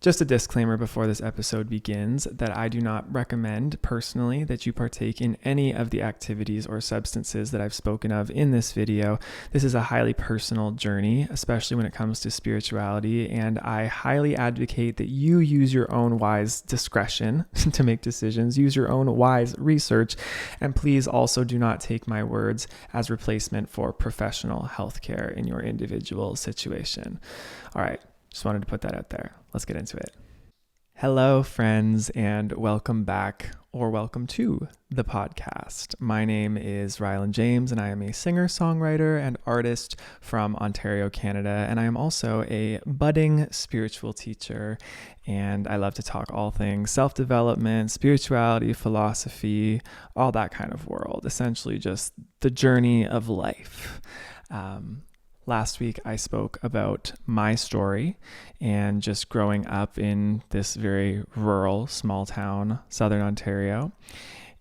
Just a disclaimer before this episode begins that I do not recommend personally that you partake in any of the activities or substances that I've spoken of in this video. This is a highly personal journey, especially when it comes to spirituality, and I highly advocate that you use your own wise discretion to make decisions, use your own wise research, and please also do not take my words as replacement for professional healthcare in your individual situation. All right. Just wanted to put that out there. Let's get into it. Hello, friends, and welcome back or welcome to the podcast. My name is Ryland James, and I am a singer, songwriter, and artist from Ontario, Canada. And I am also a budding spiritual teacher, and I love to talk all things self-development, spirituality, philosophy, all that kind of world, essentially just the journey of life. Last week, I spoke about my story and just growing up in this very rural, small town, Southern Ontario,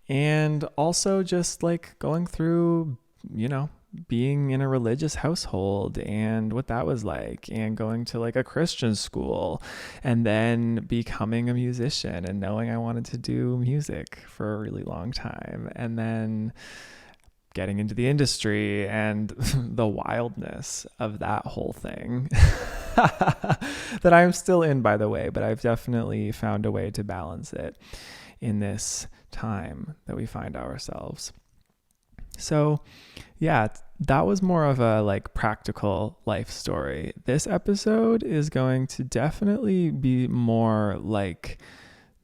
and also just like going through, being in a religious household and what that was like, and going to like a Christian school, and then becoming a musician and knowing I wanted to do music for a really long time, and then getting into the industry and the wildness of that whole thing that I'm still in, by the way, but I've definitely found a way to balance it in this time that we find ourselves. So yeah, that was more of a like practical life story. This episode is going to definitely be more like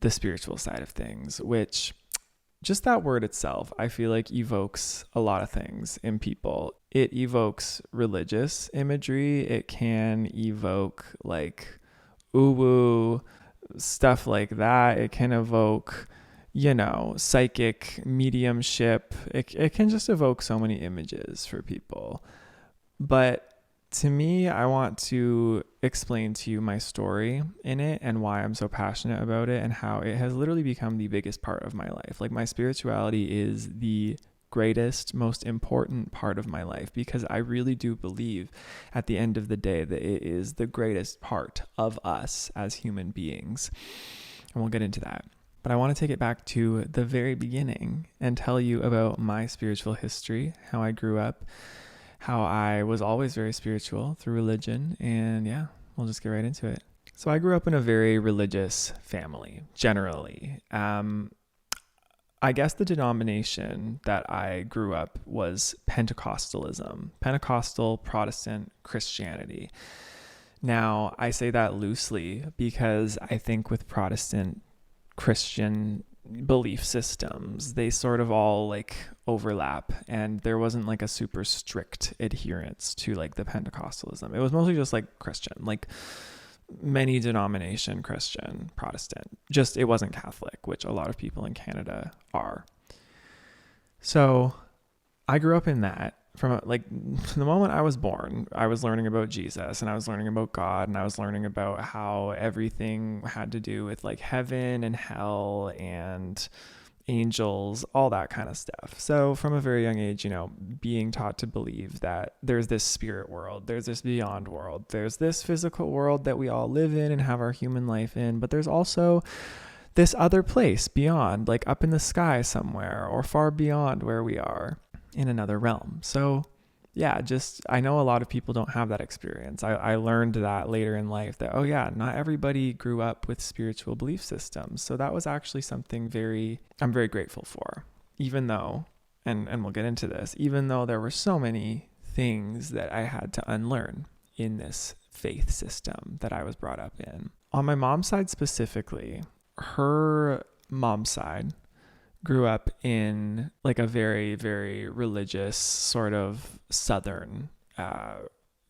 the spiritual side of things, which just that word itself, I feel like evokes a lot of things in people. It evokes religious imagery. It can evoke like ooh-woo, stuff like that. It can evoke, psychic mediumship. It can just evoke so many images for people. But to me, I want to explain to you my story in it and why I'm so passionate about it and how it has literally become the biggest part of my life. Like, my spirituality is the greatest, most important part of my life, because I really do believe at the end of the day that it is the greatest part of us as human beings. And we'll get into that. But I want to take it back to the very beginning and tell you about my spiritual history, how I grew up, how I was always very spiritual through religion, and yeah, we'll just get right into it. So I grew up in a very religious family, generally. I guess the denomination that I grew up was Pentecostalism, Pentecostal Protestant Christianity. Now, I say that loosely because I think with Protestant Christian belief systems, they sort of all like overlap, and there wasn't like a super strict adherence to like the Pentecostalism. It was mostly just like Christian, like many denomination Christian, Protestant, just it wasn't Catholic, which a lot of people in Canada are. So I grew up in that. From like the moment I was born, I was learning about Jesus, and I was learning about God, and I was learning about how everything had to do with like heaven and hell and angels, all that kind of stuff. So from a very young age, being taught to believe that there's this spirit world, there's this beyond world, there's this physical world that we all live in and have our human life in, but there's also this other place beyond, like up in the sky somewhere or far beyond where we are, in another realm. So yeah, I know a lot of people don't have that experience. I learned that later in life that, not everybody grew up with spiritual belief systems. So that was actually something I'm very grateful for, even though, and we'll get into this, even though there were so many things that I had to unlearn in this faith system that I was brought up in. On my mom's side specifically, her mom's side grew up in like a very, very religious sort of Southern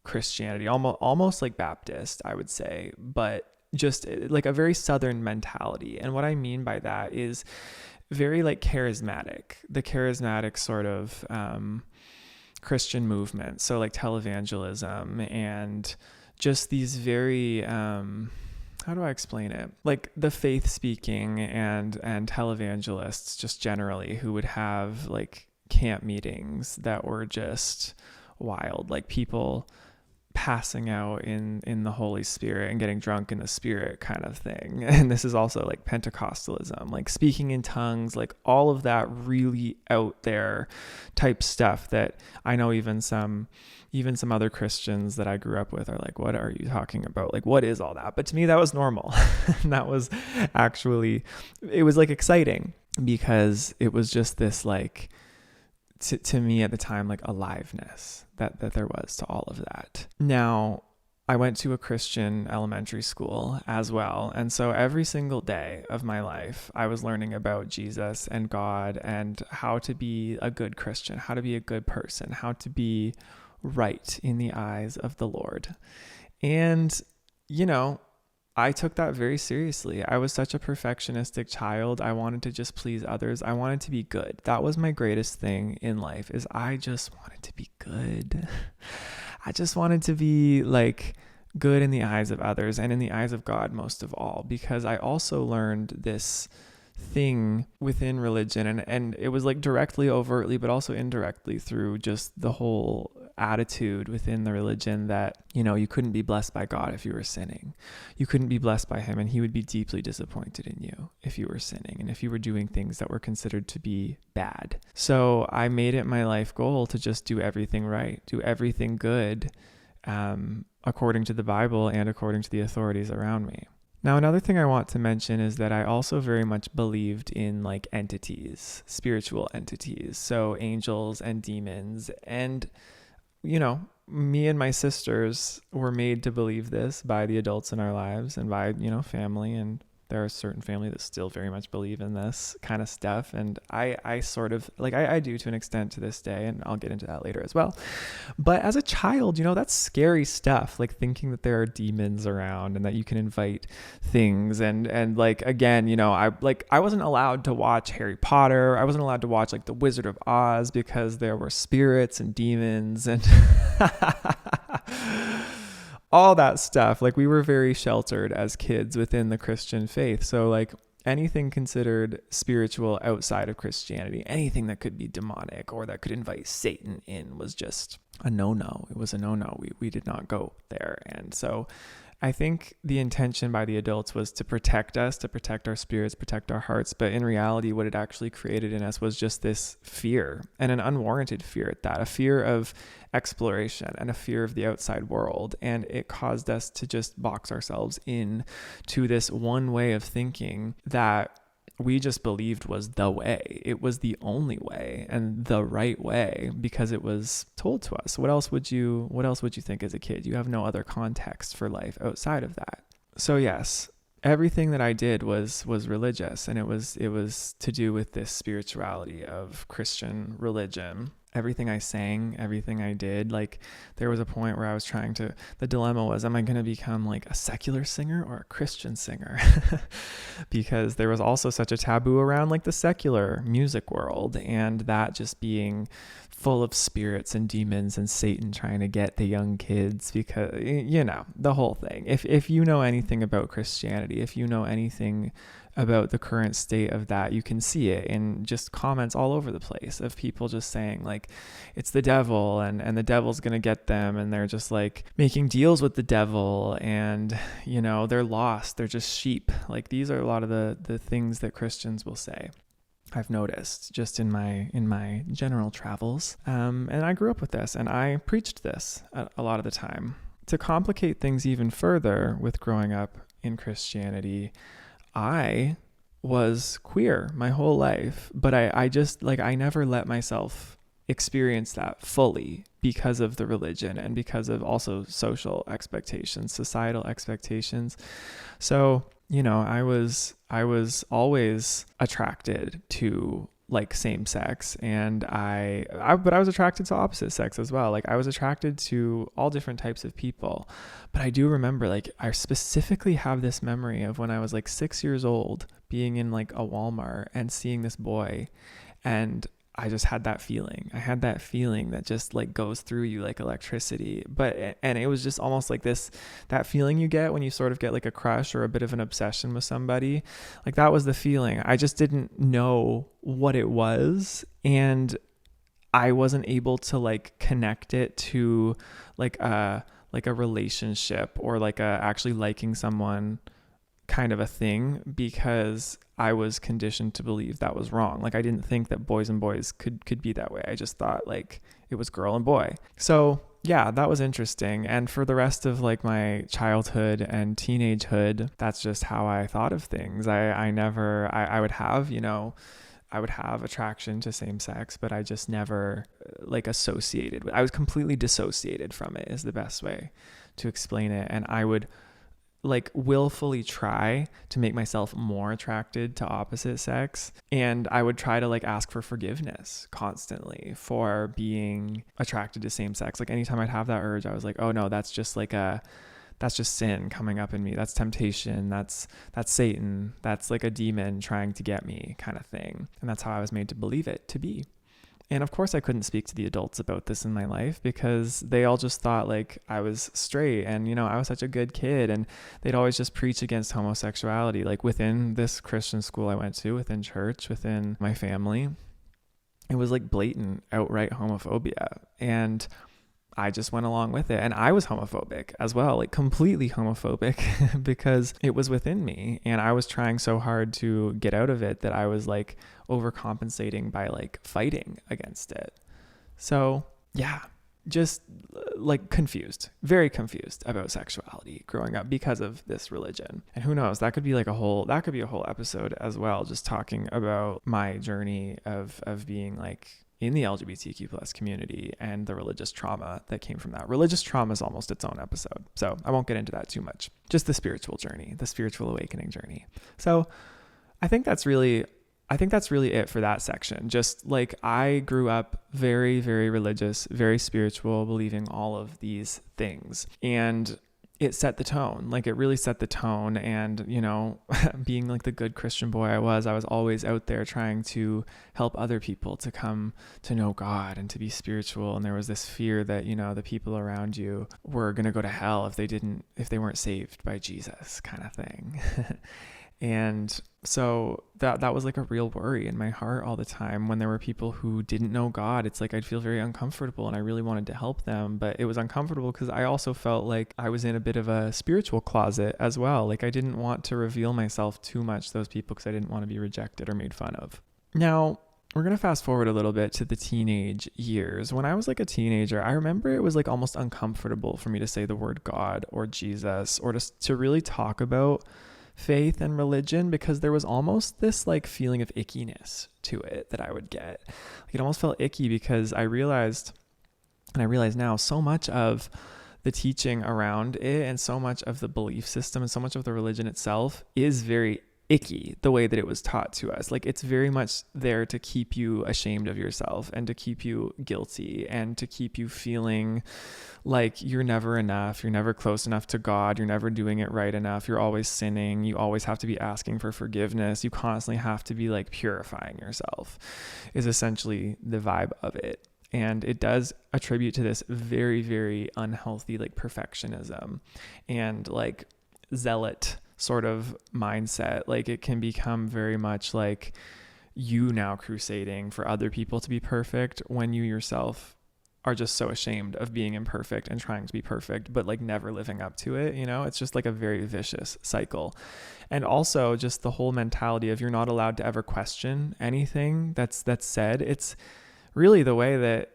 Christianity, almost like Baptist, I would say, but just like a very Southern mentality. And what I mean by that is very like the charismatic sort of Christian movement. So like televangelism and just these very how do I explain it? Like the faith speaking and televangelists just generally, who would have like camp meetings that were just wild. Like people passing out in the Holy Spirit and getting drunk in the Spirit kind of thing. And this is also like Pentecostalism, like speaking in tongues, like all of that really out there type stuff that I know even some other Christians that I grew up with are like, what are you talking about? Like, what is all that? But to me, that was normal. And that was actually, it was like exciting because it was just this like, to me at the time, like aliveness that there was to all of that. Now, I went to a Christian elementary school as well. And so every single day of my life, I was learning about Jesus and God and how to be a good Christian, how to be a good person, how to be right in the eyes of the Lord. And, you know, I took that very seriously. I was such a perfectionistic child. I wanted to just please others. I wanted to be good. That was my greatest thing in life, is I just wanted to be good. I just wanted to be like good in the eyes of others and in the eyes of God most of all, because I also learned this thing within religion, and it was like directly, overtly, but also indirectly through just the whole attitude within the religion that, you know, you couldn't be blessed by God if you were sinning. You couldn't be blessed by him, and he would be deeply disappointed in you if you were sinning and if you were doing things that were considered to be bad. So I made it my life goal to just do everything right, do everything good, according to the Bible and according to the authorities around me. Now, another thing I want to mention is that I also very much believed in like entities, spiritual entities, so angels and demons. And, you know, me and my sisters were made to believe this by the adults in our lives and by, you know, family. And there are certain family that still very much believe in this kind of stuff. And I sort of like, I do to an extent to this day, and I'll get into that later as well. But as a child, you know, that's scary stuff, like thinking that there are demons around and that you can invite things. And like, again, you know, I wasn't allowed to watch Harry Potter. I wasn't allowed to watch like The Wizard of Oz because there were spirits and demons and all that stuff. Like, we were very sheltered as kids within the Christian faith. So like anything considered spiritual outside of Christianity, anything that could be demonic or that could invite Satan in, was just a no-no. It was a no-no. We did not go there. And so I think the intention by the adults was to protect us, to protect our spirits, protect our hearts. But in reality, what it actually created in us was just this fear, and an unwarranted fear at that, a fear of exploration and a fear of the outside world. And it caused us to just box ourselves in to this one way of thinking that we just believed was the way. It was the only way and the right way because it was told to us. What else would you think as a kid? You have no other context for life outside of that. So yes, everything that I did was religious, and it was to do with this spirituality of Christian religion. Everything I sang, everything I did, like there was a point where I was the dilemma was, am I going to become like a secular singer or a Christian singer? Because there was also such a taboo around like the secular music world, and that just being full of spirits and demons and Satan trying to get the young kids, because, you know, the whole thing. If you know anything about Christianity, if you know anything about the current state of that, you can see it in just comments all over the place of people just saying like it's the devil and the devil's gonna get them, and they're just like making deals with the devil, and you know, they're lost, they're just sheep. Like, these are a lot of the things that Christians will say. I've noticed just in my general travels, and I grew up with this, and I preached this a lot of the time. To complicate things even further with growing up in Christianity, I was queer my whole life, but I just like, I never let myself experience that fully because of the religion and because of also social expectations, societal expectations. So, you know, I was always attracted to like same sex, and but I was attracted to opposite sex as well. Like, I was attracted to all different types of people. But I do remember, like, I specifically have this memory of when I was like 6 years old, being in like a Walmart and seeing this boy, and I just had that feeling. I had that feeling that just like goes through you like electricity. And it was just almost like that feeling you get when you sort of get like a crush or a bit of an obsession with somebody. Like, that was the feeling. I just didn't know what it was. And I wasn't able to like connect it to like a like a relationship or like a actually liking someone kind of a thing, because I was conditioned to believe that was wrong. Like I didn't think that boys and boys could be that way. I just thought like it was girl and boy. So yeah, that was interesting. And for the rest of like my childhood and teenagehood, that's just how I thought of things. I would have, I would have attraction to same sex, but I just never like associated with, I was completely dissociated from it is the best way to explain it. And I would like willfully try to make myself more attracted to opposite sex. And I would try to like ask for forgiveness constantly for being attracted to same sex. Like anytime I'd have that urge, I was like, oh no, that's just sin coming up in me. That's temptation. That's Satan. That's like a demon trying to get me kind of thing. And that's how I was made to believe it to be. And of course I couldn't speak to the adults about this in my life because they all just thought like I was straight and, I was such a good kid, and they'd always just preach against homosexuality, like within this Christian school I went to, within church, within my family. It was like blatant, outright homophobia. And I just went along with it. And I was homophobic as well, like completely homophobic because it was within me. And I was trying so hard to get out of it that I was like overcompensating by like fighting against it. So yeah, just like confused, very confused about sexuality growing up because of this religion. And who knows, that could be a whole episode as well, just talking about my journey of being like in the LGBTQ plus community and the religious trauma that came from that. Religious trauma is almost its own episode, so I won't get into that too much. Just the spiritual journey, the spiritual awakening journey. So I think that's really it for that section. Just like I grew up very, very religious, very spiritual, believing all of these things. And it set the tone. Like it really set the tone. And, being like the good Christian boy I was always out there trying to help other people to come to know God and to be spiritual. And there was this fear that, the people around you were going to go to hell if they weren't saved by Jesus kind of thing. And so that was like a real worry in my heart all the time when there were people who didn't know God. It's like I'd feel very uncomfortable and I really wanted to help them, but it was uncomfortable because I also felt like I was in a bit of a spiritual closet as well. Like I didn't want to reveal myself too much to those people because I didn't want to be rejected or made fun of. Now, we're going to fast forward a little bit to the teenage years. When I was like a teenager, I remember it was like almost uncomfortable for me to say the word God or Jesus or to really talk about faith and religion, because there was almost this like feeling of ickiness to it that I would get. Like it almost felt icky because I realized now so much of the teaching around it and so much of the belief system and so much of the religion itself is very icky the way that it was taught to us. Like it's very much there to keep you ashamed of yourself and to keep you guilty and to keep you feeling like you're never enough, you're never close enough to God, you're never doing it right enough, you're always sinning, you always have to be asking for forgiveness, you constantly have to be like purifying yourself, is essentially the vibe of it. And it does attribute to this very, very unhealthy like perfectionism and like zealot sort of mindset. Like it can become very much like you now crusading for other people to be perfect when you yourself are just so ashamed of being imperfect and trying to be perfect, but like never living up to it. It's just like a very vicious cycle. And also just the whole mentality of you're not allowed to ever question anything that's said. It's really the way that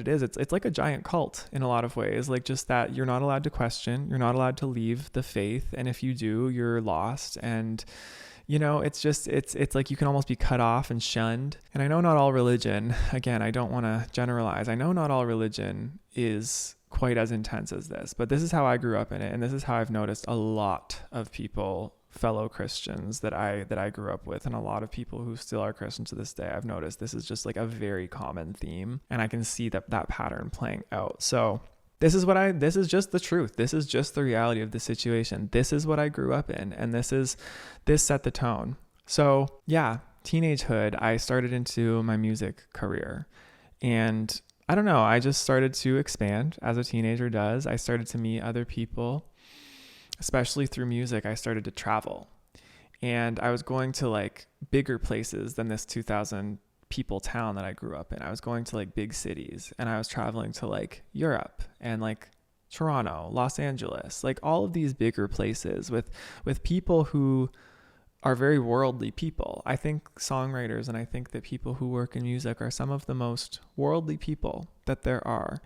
it is. It's like a giant cult in a lot of ways, like just that you're not allowed to question, you're not allowed to leave the faith. And if you do, you're lost. And it's like you can almost be cut off and shunned. And I know not all religion, again, I don't want to generalize. I know not all religion is quite as intense as this, but this is how I grew up in it. And this is how I've noticed a lot of people, fellow Christians that I grew up with, and a lot of people who still are Christians to this day, I've noticed this is just like a very common theme. And I can see that pattern playing out. So this is just the truth. This is just the reality of the situation. This is what I grew up in. And this set the tone. So yeah, teenagehood, I started into my music career, and I don't know, I just started to expand as a teenager does. I started to meet other people, especially through music. I started to travel, and I was going to like bigger places than this 2,000 people town that I grew up in. I was going to like big cities, and I was traveling to like Europe and like Toronto, Los Angeles, like all of these bigger places with people who are very worldly people. I think songwriters and I think that people who work in music are some of the most worldly people that there are.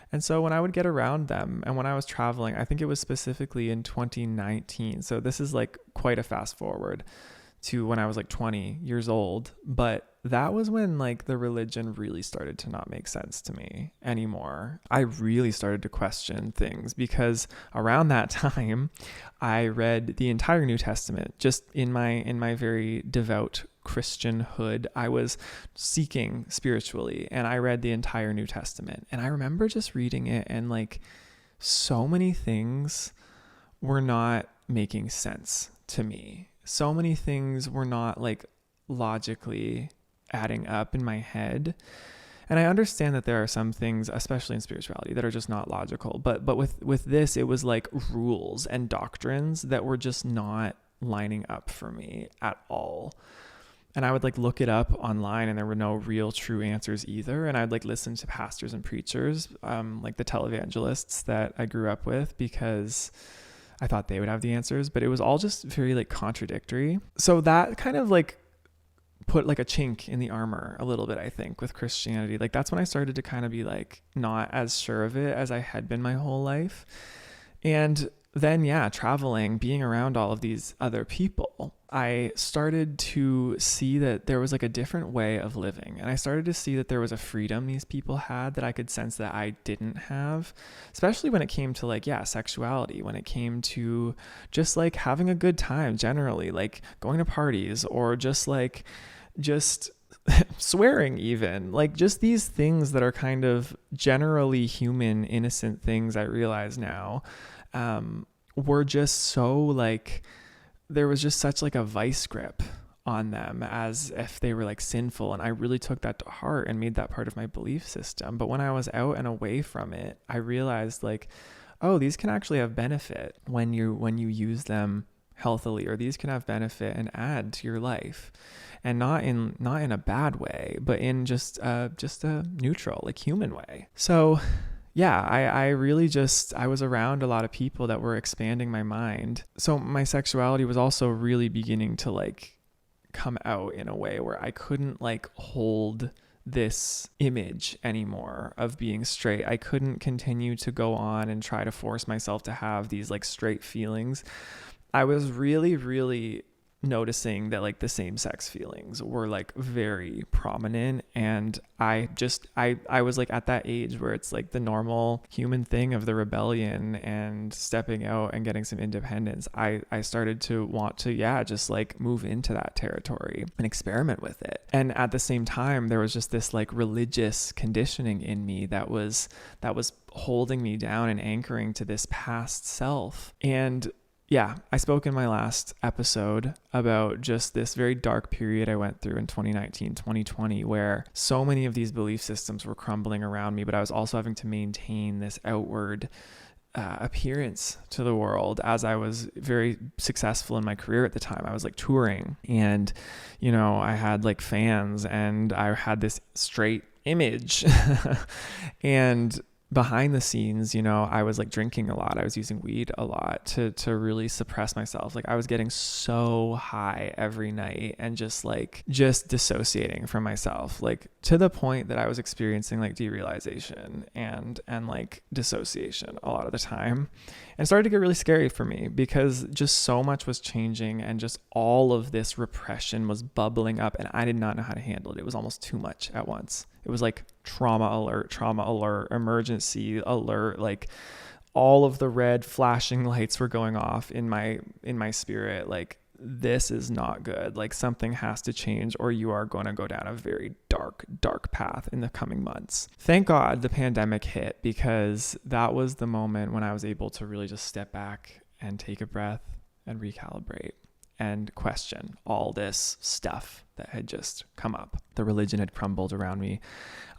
And so when I would get around them and when I was traveling, I think it was specifically in 2019. So this is like quite a fast forward to when I was like 20 years old. But that was when like the religion really started to not make sense to me anymore. I really started to question things because around that time I read the entire New Testament just in my very devout Christianhood. I was seeking spiritually and I read the entire New Testament, and I remember just reading it and like so many things were not making sense to me. So many things were not like logically adding up in my head. And I understand that there are some things, especially in spirituality, that are just not logical. But with this, it was like rules and doctrines that were just not lining up for me at all. And I would like look it up online and there were no real true answers either. And I'd like listen to pastors and preachers, like the televangelists that I grew up with, because I thought they would have the answers, but it was all just very like contradictory. So that kind of like put like a chink in the armor a little bit, I think, with Christianity. Like that's when I started to kind of be like not as sure of it as I had been my whole life. And then, yeah, traveling, being around all of these other people, I started to see that there was like a different way of living. And I started to see that there was a freedom these people had that I could sense that I didn't have, especially when it came to like, yeah, sexuality, when it came to just like having a good time generally, like going to parties or just swearing even, like just these things that are kind of generally human, innocent things I realize now, were just so like, there was just such like a vice grip on them as if they were like sinful. And I really took that to heart and made that part of my belief system. But when I was out and away from it, I realized like, oh, these can actually have benefit when you use them healthily, or these can have benefit and add to your life, and not in a bad way, but in just a neutral, like human way. So yeah, I really I was around a lot of people that were expanding my mind. So my sexuality was also really beginning to like come out in a way where I couldn't like hold this image anymore of being straight. I couldn't continue to go on and try to force myself to have these like straight feelings. I was really, really noticing that like the same sex feelings were like very prominent, and I was like at that age where it's like the normal human thing of the rebellion and stepping out and getting some independence. I started to want to just like move into that territory and experiment with it. And at the same time there was just this like religious conditioning in me that was holding me down and anchoring to this past self. And yeah, I spoke in my last episode about just this very dark period I went through in 2019, 2020, where so many of these belief systems were crumbling around me, but I was also having to maintain this outward appearance to the world as I was very successful in my career at the time. I was like touring and, I had like fans and I had this straight image and behind the scenes, I was like drinking a lot. I was using weed a lot to really suppress myself. Like I was getting so high every night and just dissociating from myself, like to the point that I was experiencing like derealization and like dissociation a lot of the time. And it started to get really scary for me because just so much was changing and just all of this repression was bubbling up and I did not know how to handle it. It was almost too much at once. It was like trauma alert, emergency alert, like all of the red flashing lights were going off in my spirit. Like, this is not good. Like something has to change or you are going to go down a very dark path in the coming months. Thank God the pandemic hit, because that was the moment when I was able to really just step back and take a breath and recalibrate and question all this stuff that had just come up. The religion had crumbled around me.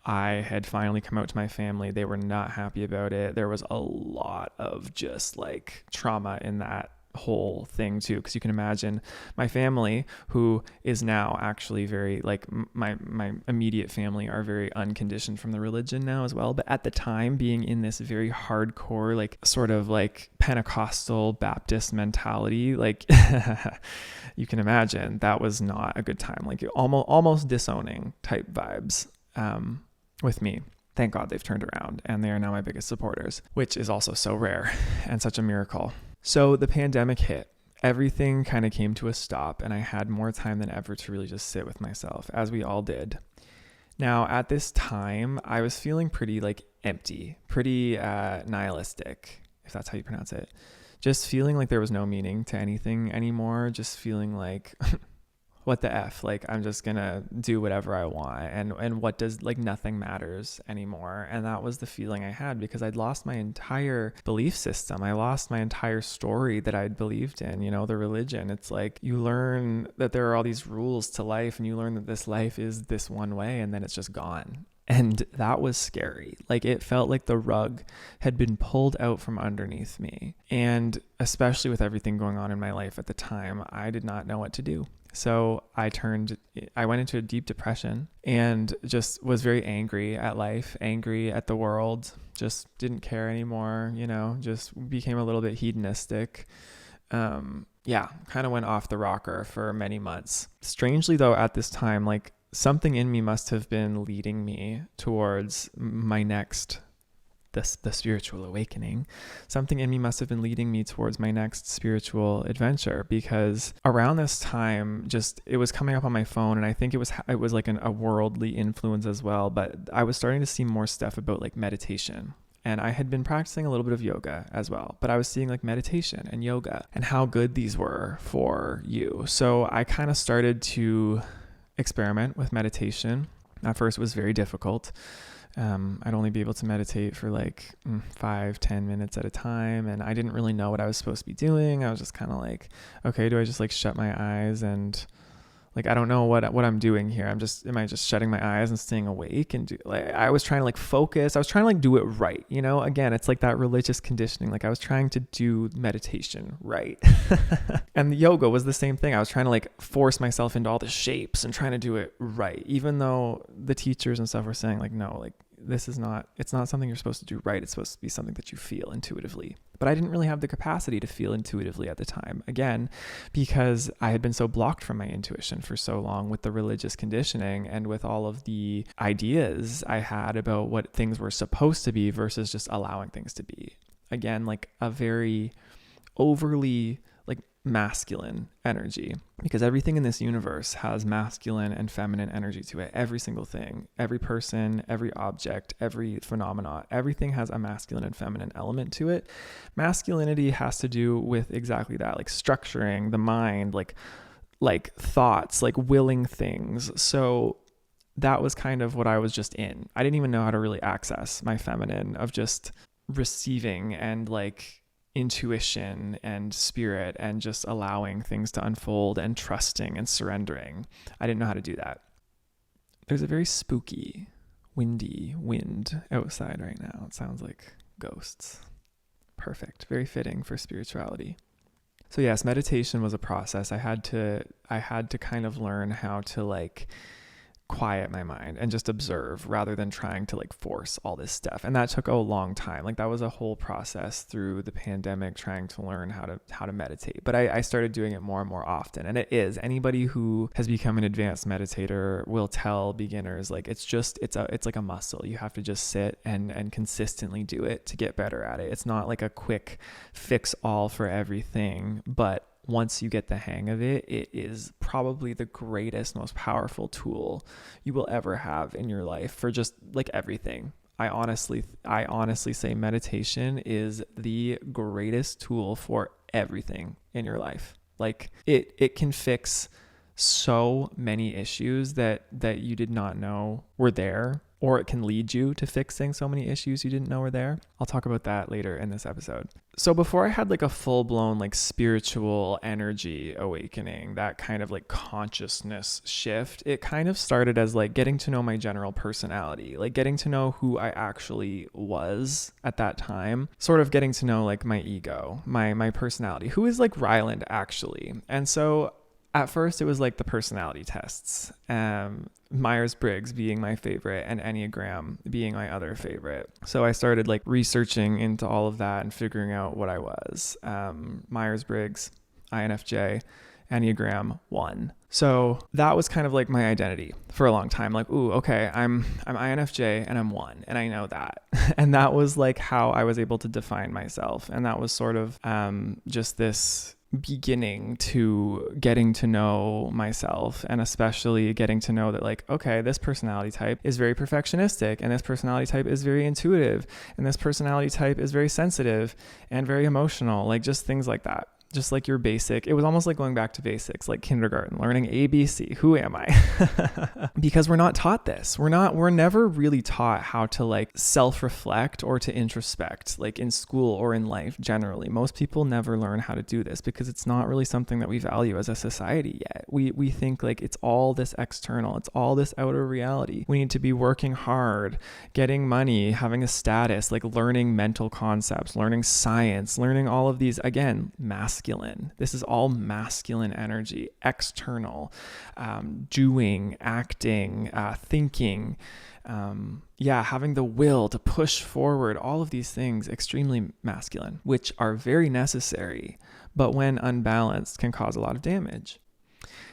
I had finally come out to my family. They were not happy about it. There was a lot of just like trauma in that whole thing too, because you can imagine my family, who is now actually very like my immediate family are very unconditioned from the religion now as well, but at the time being in this very hardcore like sort of like Pentecostal Baptist mentality, like you can imagine that was not a good time, like almost disowning type vibes with me. Thank God they've turned around and they are now my biggest supporters, which is also so rare and such a miracle. So the pandemic hit. Everything kind of came to a stop, and I had more time than ever to really just sit with myself, as we all did. Now, at this time, I was feeling pretty like empty, pretty nihilistic, if that's how you pronounce it. Just feeling like there was no meaning to anything anymore. Just feeling like, what the F? Like, I'm just gonna do whatever I want, and what does, like, nothing matters anymore. And that was the feeling I had, because I'd lost my entire belief system. I lost my entire story that I'd believed in, you know, the religion. It's like you learn that there are all these rules to life, and you learn that this life is this one way, and then it's just gone. And that was scary. Like, it felt like the rug had been pulled out from underneath me. And especially with everything going on in my life at the time, I did not know what to do. So I went into a deep depression and just was very angry at life, angry at the world, just didn't care anymore, you know, just became a little bit hedonistic. Kind of went off the rocker for many months. Strangely though, at this time, like, something in me must have been leading me towards my next, the spiritual awakening. Something in me must have been leading me towards my next spiritual adventure, because around this time, just, it was coming up on my phone, and I think it was like a worldly influence as well, but I was starting to see more stuff about like meditation. And I had been practicing a little bit of yoga as well, but I was seeing like meditation and yoga and how good these were for you. So I kind of started to experiment with meditation. At first it was very difficult. I'd only be able to meditate for like 5-10 minutes at a time, and I didn't really know what I was supposed to be doing. I was just kind of like, okay, do I just like shut my eyes and like, I don't know what I'm doing here. Am I just shutting my eyes and staying awake? And I was trying to like focus. I was trying to like do it right. You know, again, it's like that religious conditioning. Like, I was trying to do meditation right. And the yoga was the same thing. I was trying to like force myself into all the shapes and trying to do it right. Even though the teachers and stuff were saying like, no, like, it's not something you're supposed to do right. It's supposed to be something that you feel intuitively. But I didn't really have the capacity to feel intuitively at the time. Again, because I had been so blocked from my intuition for so long with the religious conditioning and with all of the ideas I had about what things were supposed to be versus just allowing things to be. Again, like a very overly like masculine energy, because everything in this universe has masculine and feminine energy to it. Every single thing, every person, every object, every phenomena, everything has a masculine and feminine element to it. Masculinity has to do with exactly that, like structuring the mind, like thoughts, like willing things. So that was kind of what I was just in. I didn't even know how to really access my feminine of just receiving and like intuition and spirit and just allowing things to unfold and trusting and surrendering. I didn't know how to do that. There's a very spooky, windy wind outside right now. It sounds like ghosts. Perfect. Very fitting for spirituality. So yes, meditation was a process. I had to kind of learn how to like quiet my mind and just observe rather than trying to like force all this stuff. And that took a long time. Like, that was a whole process through the pandemic, trying to learn how to meditate. But I started doing it more and more often. And it is, anybody who has become an advanced meditator will tell beginners, like, it's like a muscle. You have to just sit and consistently do it to get better at it. It's not like a quick fix all for everything, but once you get the hang of it, it is probably the greatest, most powerful tool you will ever have in your life for just like everything. I honestly say meditation is the greatest tool for everything in your life. Like, it can fix so many issues that you did not know were there. or it can lead you to fixing so many issues you didn't know were there. I'll talk about that later in this episode. So before I had like a full-blown like spiritual energy awakening, that kind of like consciousness shift, it kind of started as like getting to know my general personality, like getting to know who I actually was at that time, sort of getting to know like my ego, my personality, who is like Ryland actually. And so at first it was like the personality tests, Myers-Briggs being my favorite and Enneagram being my other favorite. So I started like researching into all of that and figuring out what I was. Myers-Briggs, INFJ, Enneagram 1. So that was kind of like my identity for a long time. Like, ooh, okay, I'm INFJ and I'm 1, and I know that. And that was like how I was able to define myself. And that was sort of just this beginning to getting to know myself, and especially getting to know that like, okay, this personality type is very perfectionistic, and this personality type is very intuitive, and this personality type is very sensitive and very emotional, like just things like that. Just like your basic, it was almost like going back to basics, like kindergarten, learning ABC. Who am I? Because we're not taught this. We're never really taught how to like self-reflect or to introspect, like in school or in life generally. Most people never learn how to do this because it's not really something that we value as a society yet. We think like it's all this external, it's all this outer reality. We need to be working hard, getting money, having a status, like learning mental concepts, learning science, learning all of these, again, masculine. This is all masculine energy, external, doing, acting, thinking, having the will to push forward, all of these things, extremely masculine, which are very necessary, but when unbalanced can cause a lot of damage.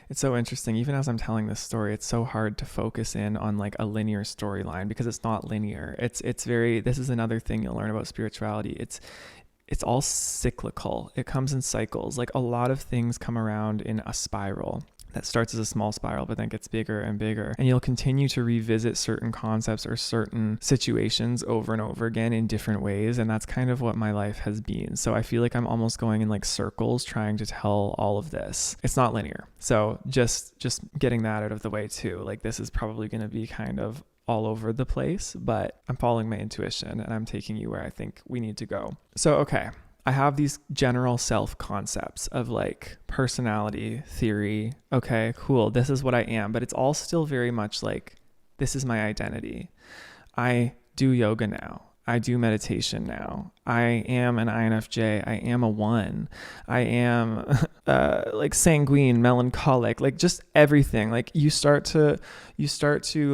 It's so interesting. Even as I'm telling this story, it's so hard to focus in on like a linear storyline because it's not linear. This is another thing you'll learn about spirituality. It's all cyclical. It comes in cycles. Like a lot of things come around in a spiral that starts as a small spiral, but then gets bigger and bigger. And you'll continue to revisit certain concepts or certain situations over and over again in different ways. And that's kind of what my life has been. So I feel like I'm almost going in like circles trying to tell all of this. It's not linear. So just getting that out of the way too. Like this is probably going to be kind of all over the place, but I'm following my intuition and I'm taking you where I think we need to go. So, okay, I have these general self concepts of like personality theory. Okay, cool. This is what I am, but it's all still very much like, this is my identity. I do yoga now. I do meditation now. I am an INFJ. I am a 1. I am like sanguine, melancholic, like just everything. Like you start to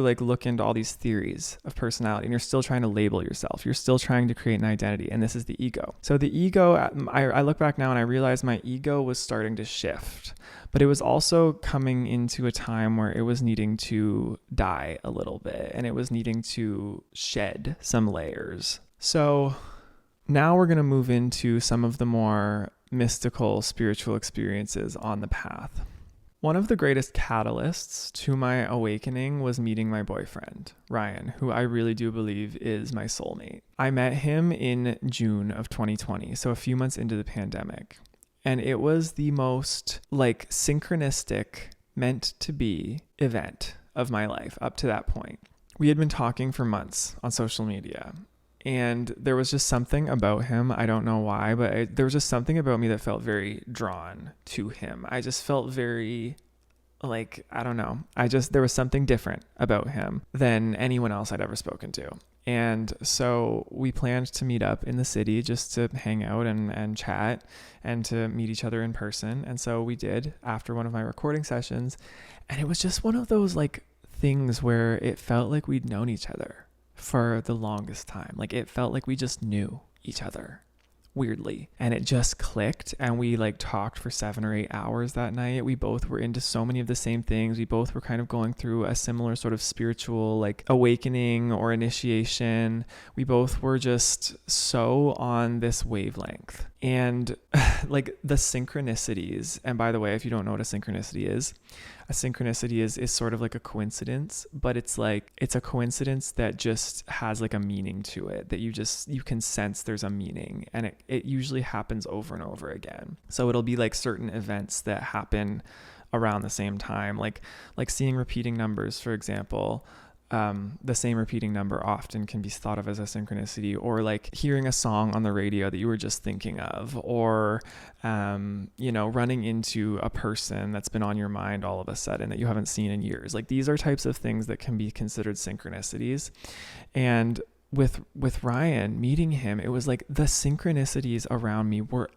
like look into all these theories of personality, and you're still trying to label yourself. You're still trying to create an identity, and this is the ego. So the ego, I look back now and I realize my ego was starting to shift, but it was also coming into a time where it was needing to die a little bit, and it was needing to shed some layers. So now we're going to move into some of the more mystical spiritual experiences on the path. One of the greatest catalysts to my awakening was meeting my boyfriend, Ryan, who I really do believe is my soulmate. I met him in June of 2020, so a few months into the pandemic. And it was the most like synchronistic, meant to be event of my life up to that point. We had been talking for months on social media, and there was just something about him. I don't know why, but there was just something about me that felt very drawn to him. I just felt very like, I don't know. There was something different about him than anyone else I'd ever spoken to. And so we planned to meet up in the city just to hang out and chat and to meet each other in person. And so we did after one of my recording sessions. And it was just one of those like things where it felt like we'd known each other for the longest time. Like it felt like we just knew each other weirdly, and it just clicked, and we like talked for 7 or 8 hours that night. We both were into so many of the same things. We both were kind of going through a similar sort of spiritual like awakening or initiation. We both were just so on this wavelength, and like the synchronicities. And by the way, if you don't know what a synchronicity is sort of like a coincidence, but it's a coincidence that just has like a meaning to it, that you can sense there's a meaning, and it usually happens over and over again. So it'll be like certain events that happen around the same time, like seeing repeating numbers, for example. the same repeating number often can be thought of as a synchronicity, or like hearing a song on the radio that you were just thinking of, or, running into a person that's been on your mind all of a sudden that you haven't seen in years. Like these are types of things that can be considered synchronicities. And with Ryan, meeting him, it was like the synchronicities around me were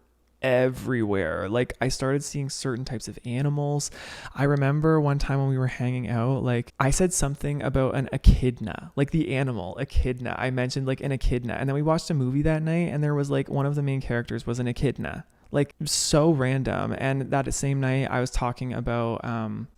everywhere. Like I started seeing certain types of animals. I remember one time when we were hanging out, like I said something about an echidna, like the animal echidna. I mentioned like an echidna, and then we watched a movie that night and there was like one of the main characters was an echidna. Like so random. And that same night I was talking about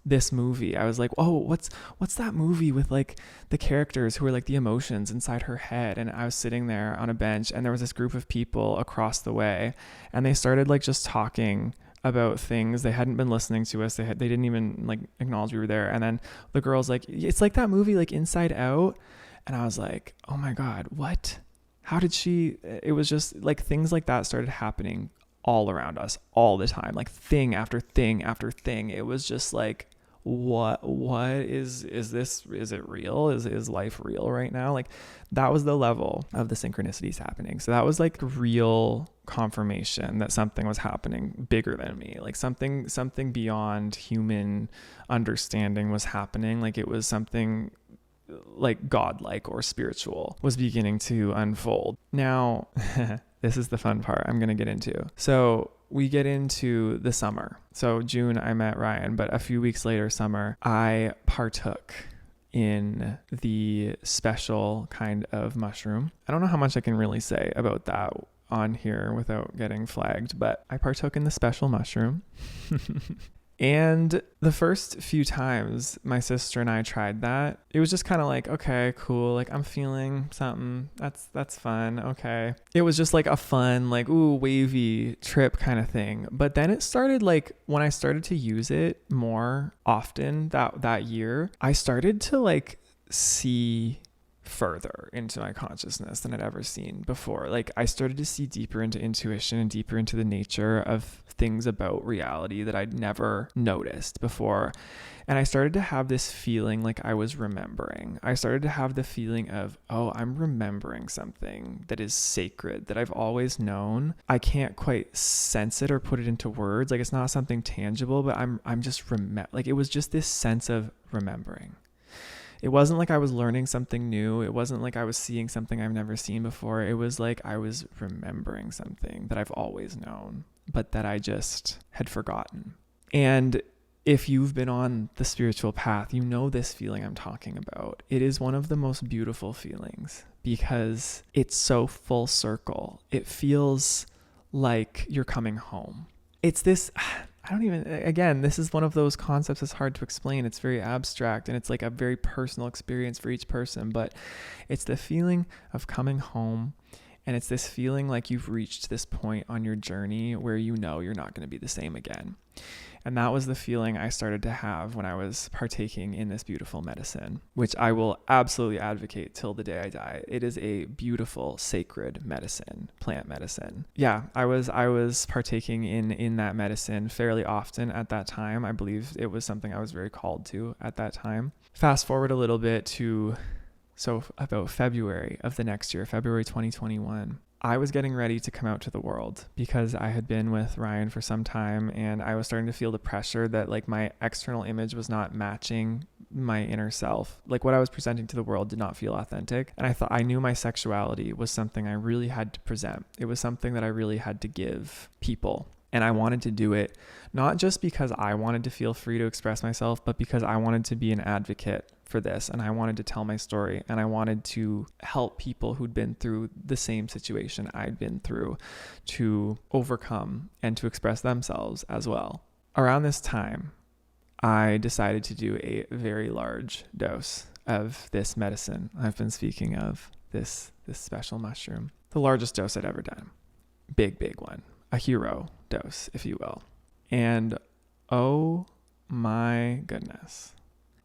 this movie. I was like, oh, what's that movie with like the characters who are like the emotions inside her head? And I was sitting there on a bench and there was this group of people across the way, and they started like just talking about things. They hadn't been listening to us. They didn't even like acknowledge we were there. And then the girl's like, it's like that movie like Inside Out. And I was like, oh my God, what? How did she? It was just like things like that started happening all around us all the time, like thing after thing after thing. It was just like, what is this? Is it real? Is life real right now? Like that was the level of the synchronicities happening. So that was like real confirmation that something was happening bigger than me, like something beyond human understanding was happening. Like it was something like godlike or spiritual was beginning to unfold. Now, this is the fun part I'm going to get into. So we get into the summer. So June, I met Ryan, but a few weeks later, summer, I partook in the special kind of mushroom. I don't know how much I can really say about that on here without getting flagged, but I partook in the special mushroom. And the first few times my sister and I tried that, it was just kind of like, okay, cool. Like I'm feeling something. That's fun. Okay. It was just like a fun, like, ooh, wavy trip kind of thing. But then it started like when I started to use it more often that year, I started to like see further into my consciousness than I'd ever seen before. Like I started to see deeper into intuition and deeper into the nature of things about reality that I'd never noticed before. And I started to have this feeling like I was remembering. I started to have the feeling of, oh, I'm remembering something that is sacred that I've always known. I can't quite sense it or put it into words. Like it's not something tangible, but I'm just like it was just this sense of remembering. It wasn't like I was learning something new. It wasn't like I was seeing something I've never seen before. It was like I was remembering something that I've always known, but that I just had forgotten. And if you've been on the spiritual path, you know this feeling I'm talking about. It is one of the most beautiful feelings because it's so full circle. It feels like you're coming home. It's this... again, this is one of those concepts that's hard to explain. It's very abstract and it's like a very personal experience for each person, but it's the feeling of coming home. And it's this feeling like you've reached this point on your journey where you know you're not going to be the same again. And that was the feeling I started to have when I was partaking in this beautiful medicine, which I will absolutely advocate till the day I die. It is a beautiful, sacred medicine, plant medicine. Yeah, I was partaking in that medicine fairly often at that time. I believe it was something I was very called to at that time. Fast forward a little bit to about February of the next year, February 2021. I was getting ready to come out to the world because I had been with Ryan for some time and I was starting to feel the pressure that like my external image was not matching my inner self. Like what I was presenting to the world did not feel authentic. And I knew my sexuality was something I really had to present. It was something that I really had to give people. And I wanted to do it not just because I wanted to feel free to express myself, but because I wanted to be an advocate for this. And I wanted to tell my story and I wanted to help people who'd been through the same situation I'd been through to overcome and to express themselves as well. Around this time, I decided to do a very large dose of this medicine I've been speaking of, this special mushroom. The largest dose I'd ever done. Big one. A hero dose, if you will. And oh my goodness.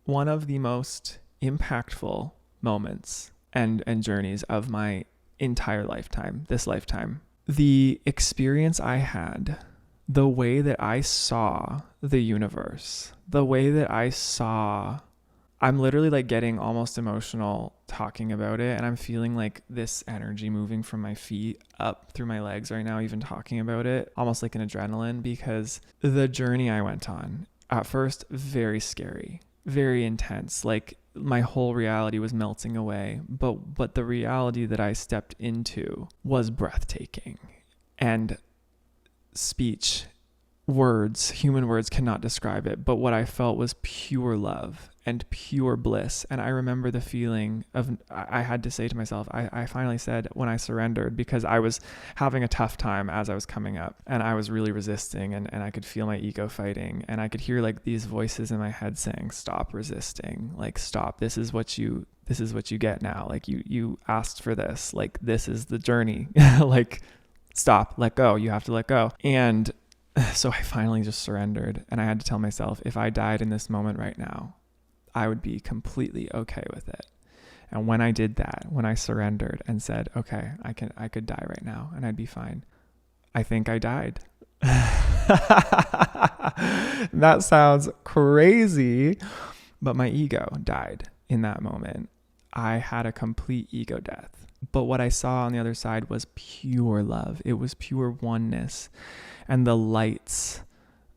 One of the most impactful moments and journeys of my entire lifetime, this lifetime. The experience I had, the way that I saw the universe, the way that I saw I'm literally like getting almost emotional talking about it, and I'm feeling like this energy moving from my feet up through my legs right now, even talking about it, almost like an adrenaline, because the journey I went on, at first, very scary, very intense. Like my whole reality was melting away, but the reality that I stepped into was breathtaking. And speech, words, human words cannot describe it, but what I felt was pure love and pure bliss. And I remember the feeling of, I had to say to myself, I finally said when I surrendered, because I was having a tough time as I was coming up, and I was really resisting, and I could feel my ego fighting, and I could hear like these voices in my head saying, stop resisting, like stop, this is what you get now, like you asked for this, like this is the journey, like stop, let go, you have to let go. And so I finally just surrendered, and I had to tell myself, if I died in this moment right now, I would be completely okay with it. And when I did that, when I surrendered and said, okay, I could die right now and I'd be fine, I think I died. That sounds crazy, but my ego died in that moment. I had a complete ego death. But what I saw on the other side was pure love. It was pure oneness. And the lights,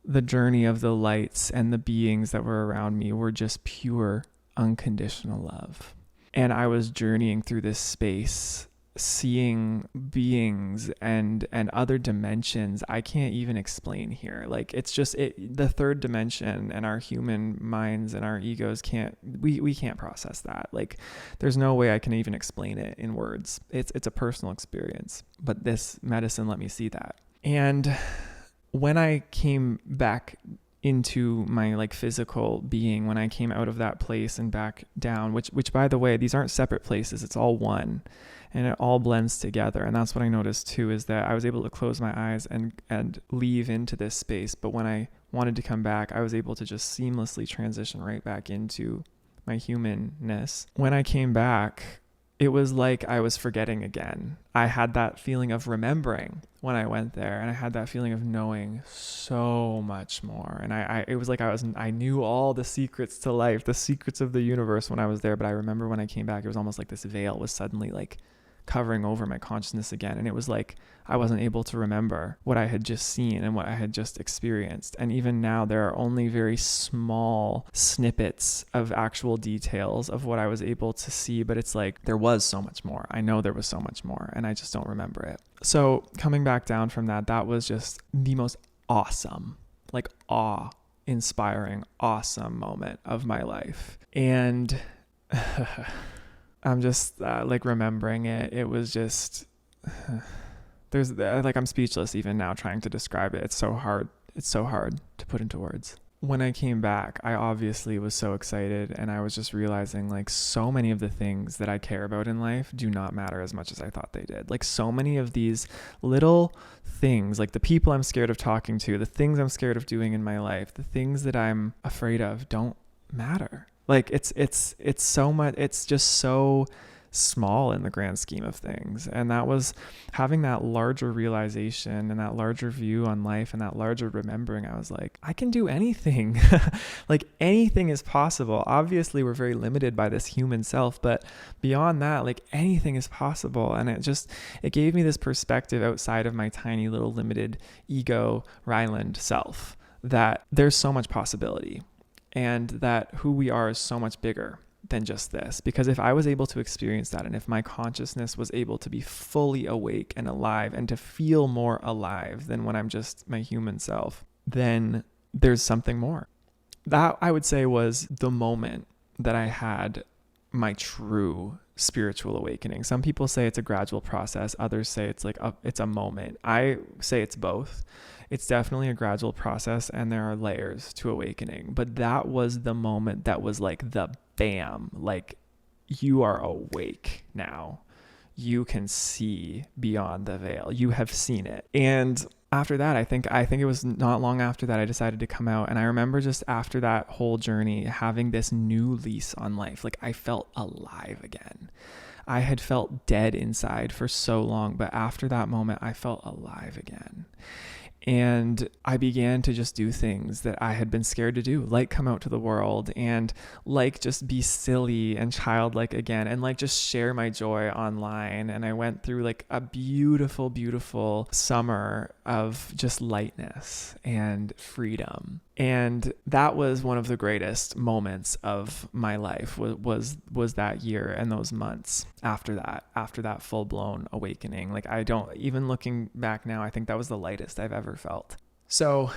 the journey of the lights and the beings that were around me were just pure, unconditional love. And I was journeying through this space, seeing beings and other dimensions I can't even explain here. Like it's just the third dimension, and our human minds and our egos we can't process that. Like there's no way I can even explain it in words. It's a personal experience, but this medicine let me see that. And when I came back into my like physical being, when I came out of that place and back down, which by the way, these aren't separate places, it's all one, and it all blends together. And that's what I noticed too, is that I was able to close my eyes and leave into this space. But when I wanted to come back, I was able to just seamlessly transition right back into my humanness. When I came back, it was like I was forgetting again. I had that feeling of remembering when I went there, and I had that feeling of knowing so much more. And it was like I knew all the secrets to life, the secrets of the universe when I was there. But I remember when I came back, it was almost like this veil was suddenly like covering over my consciousness again. And it was like I wasn't able to remember what I had just seen and what I had just experienced. And even now, there are only very small snippets of actual details of what I was able to see, but it's like there was so much more. I know there was so much more, and I just don't remember it. So coming back down from that was just the most awesome, like awe-inspiring, awesome moment of my life. And I'm just like remembering it. It was just, I'm speechless even now trying to describe it. It's so hard. It's so hard to put into words. When I came back, I obviously was so excited, and I was just realizing like so many of the things that I care about in life do not matter as much as I thought they did. Like so many of these little things, like the people I'm scared of talking to, the things I'm scared of doing in my life, the things that I'm afraid of don't matter. Like it's so much, it's just so small in the grand scheme of things. And that was having that larger realization and that larger view on life and that larger remembering. I was like, I can do anything. Like anything is possible. Obviously we're very limited by this human self, but beyond that, like anything is possible. And it gave me this perspective outside of my tiny little limited ego Ryland self, that there's so much possibility. And that who we are is so much bigger than just this. Because if I was able to experience that, and if my consciousness was able to be fully awake and alive and to feel more alive than when I'm just my human self, then there's something more. That, I would say, was the moment that I had my true spiritual awakening. Some people say it's a gradual process. Others say it's like it's a moment. I say it's both. It's definitely a gradual process, and there are layers to awakening. But that was the moment that was like the bam, like you are awake now. You can see beyond the veil. You have seen it. And after that, I think it was not long after that I decided to come out. And I remember just after that whole journey having this new lease on life. Like I felt alive again. I had felt dead inside for so long, but after that moment, I felt alive again. And I began to just do things that I had been scared to do, like come out to the world and like just be silly and childlike again and like just share my joy online. And I went through like a beautiful, beautiful summer of just lightness and freedom. And that was one of the greatest moments of my life was that year and those months after that full-blown awakening. Like I don't, even looking back now, I think that was the lightest I've ever felt. So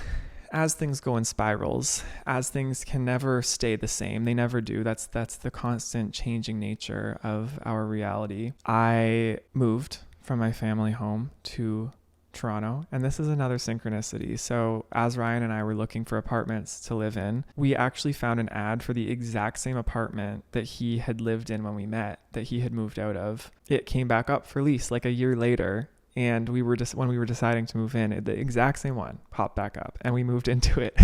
as things go in spirals, as things can never stay the same, they never do. That's the constant changing nature of our reality. I moved from my family home to Toronto, and this is another synchronicity. So as Ryan and I were looking for apartments to live in, we actually found an ad for the exact same apartment that he had lived in when we met, that he had moved out of. It came back up for lease like a year later. And we were just, when we were deciding to move in, the exact same one popped back up and we moved into it.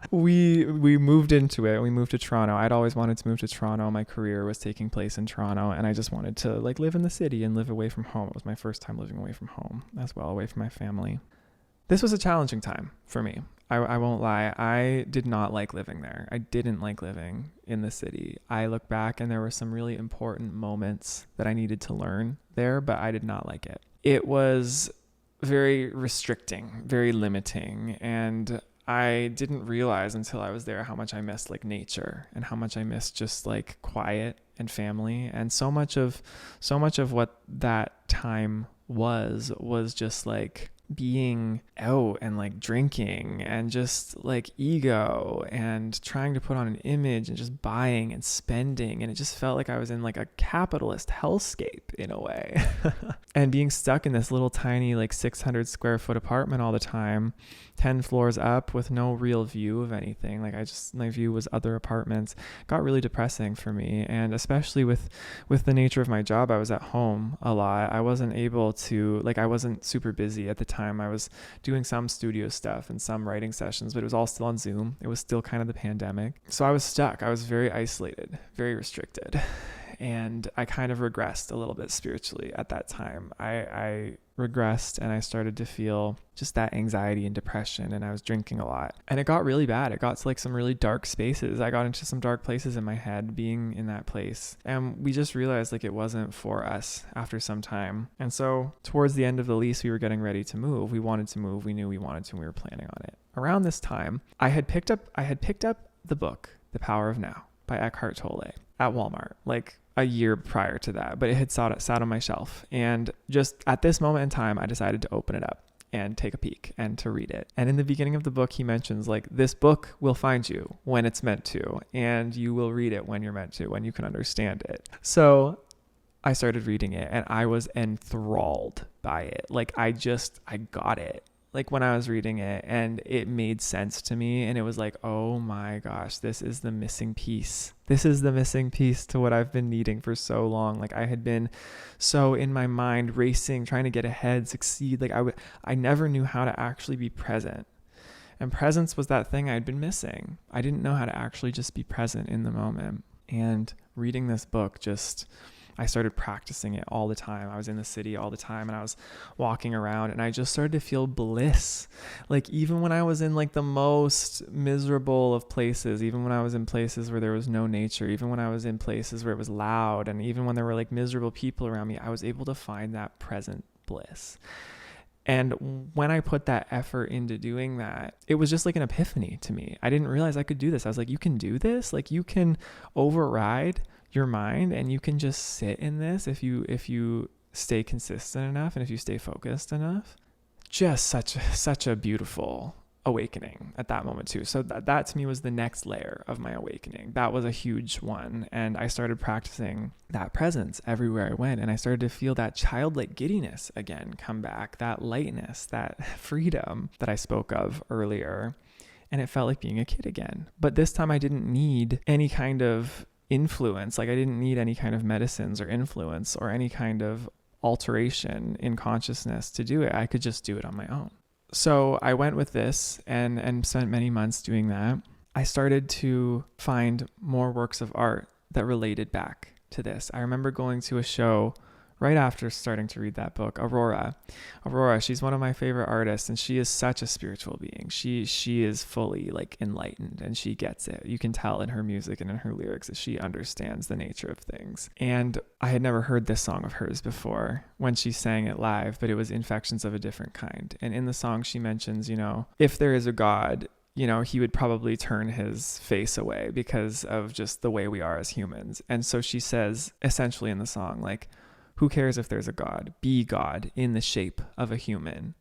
we moved into it. We moved to Toronto. I'd always wanted to move to Toronto. My career was taking place in Toronto and I just wanted to like live in the city and live away from home. It was my first time living away from home as well, away from my family. This was a challenging time for me. I won't lie. I did not like living there. I didn't like living in the city. I look back and there were some really important moments that I needed to learn there, but I did not like it. It was very restricting, very limiting. And I didn't realize until I was there how much I missed like nature and how much I missed just like quiet and family. And so much of what that time was just like being out and like drinking and just like ego and trying to put on an image and just buying and spending. And it just felt like I was in like a capitalist hellscape in a way. And being stuck in this little tiny like 600 square foot apartment all the time, 10 floors up with no real view of anything. Like my view was other apartments. Got really depressing for me. And especially with the nature of my job, I was at home a lot. I wasn't able to, like I wasn't super busy at the time. I was doing some studio stuff and some writing sessions, but it was all still on Zoom. It was still kind of the pandemic. So I was stuck. I was very isolated, very restricted. And I kind of regressed a little bit spiritually at that time. I regressed and I started to feel just that anxiety and depression, and I was drinking a lot. And it got really bad. It got to like some really dark spaces. I got into some dark places in my head being in that place. And we just realized like it wasn't for us after some time. And so towards the end of the lease, we were getting ready to move. We wanted to move. We knew we wanted to, and we were planning on it. Around this time, I had picked up the book, The Power of Now by Eckhart Tolle at Walmart, like a year prior to that, but it had sat on my shelf. And just at this moment in time, I decided to open it up and take a peek and to read it. And in the beginning of the book, he mentions like, this book will find you when it's meant to, and you will read it when you're meant to, when you can understand it. So I started reading it and I was enthralled by it. Like I got it. Like when I was reading it and it made sense to me, and it was like, oh my gosh, this is the missing piece. This is the missing piece to what I've been needing for so long. Like I had been so in my mind racing, trying to get ahead, succeed. Like I never knew how to actually be present. And presence was that thing I'd been missing. I didn't know how to actually just be present in the moment. And reading this book I started practicing it all the time. I was in the city all the time and I was walking around and I just started to feel bliss. Like even when I was in like the most miserable of places, even when I was in places where there was no nature, even when I was in places where it was loud, and even when there were like miserable people around me, I was able to find that present bliss. And when I put that effort into doing that, it was just like an epiphany to me. I didn't realize I could do this. I was like, you can do this? Like you can override your mind and you can just sit in this if you stay consistent enough and if you stay focused enough. Just such a beautiful awakening at that moment too. So that to me was the next layer of my awakening. That was a huge one. And I started practicing that presence everywhere I went. And I started to feel that childlike giddiness again come back, that lightness, that freedom that I spoke of earlier. And it felt like being a kid again. But this time I didn't need any kind of influence. Like I didn't need any kind of medicines or influence or any kind of alteration in consciousness to do it. I could just do it on my own. So I went with this and spent many months doing that. I started to find more works of art that related back to this. I remember going to a show right after starting to read that book, Aurora, she's one of my favorite artists, and she is such a spiritual being. She is fully like enlightened, and she gets it. You can tell in her music and in her lyrics that she understands the nature of things. And I had never heard this song of hers before when she sang it live, but it was Infections of a Different Kind. And in the song, she mentions, if there is a God, he would probably turn his face away because of just the way we are as humans. And so she says, essentially in the song, like, who cares if there's a God? Be God in the shape of a human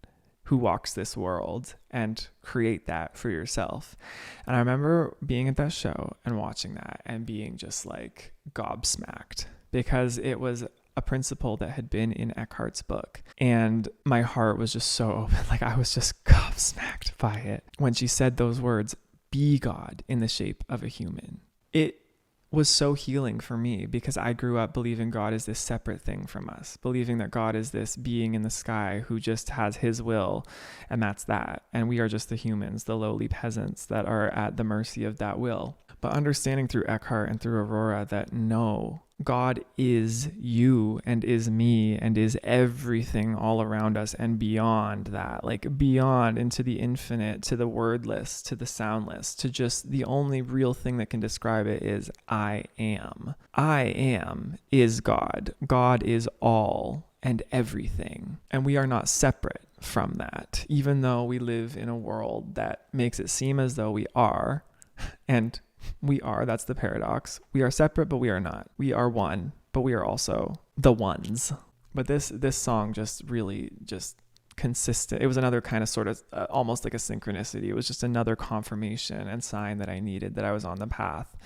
who walks this world, and create that for yourself. And I remember being at that show and watching that and being just like gobsmacked, because it was a principle that had been in Eckhart's book. And my heart was just so open. Like, I was just gobsmacked by it. When she said those words, be God in the shape of a human, it was so healing for me, because I grew up believing God is this separate thing from us, believing that God is this being in the sky who just has his will, and that's that. And we are just the humans, the lowly peasants that are at the mercy of that will. But understanding through Eckhart and through Aurora that no, God is you and is me and is everything all around us and beyond that, like beyond into the infinite, to the wordless, to the soundless, to just the only real thing that can describe it is I am. I am is God. God is all and everything. And we are not separate from that, even though we live in a world that makes it seem as though we are. And we are, that's the paradox. We are separate, but we are not. We are one, but we are also the ones. But this song just really just consistent. It was another kind of sort of almost like a synchronicity. It was just another confirmation and sign that I needed, that I was on the path,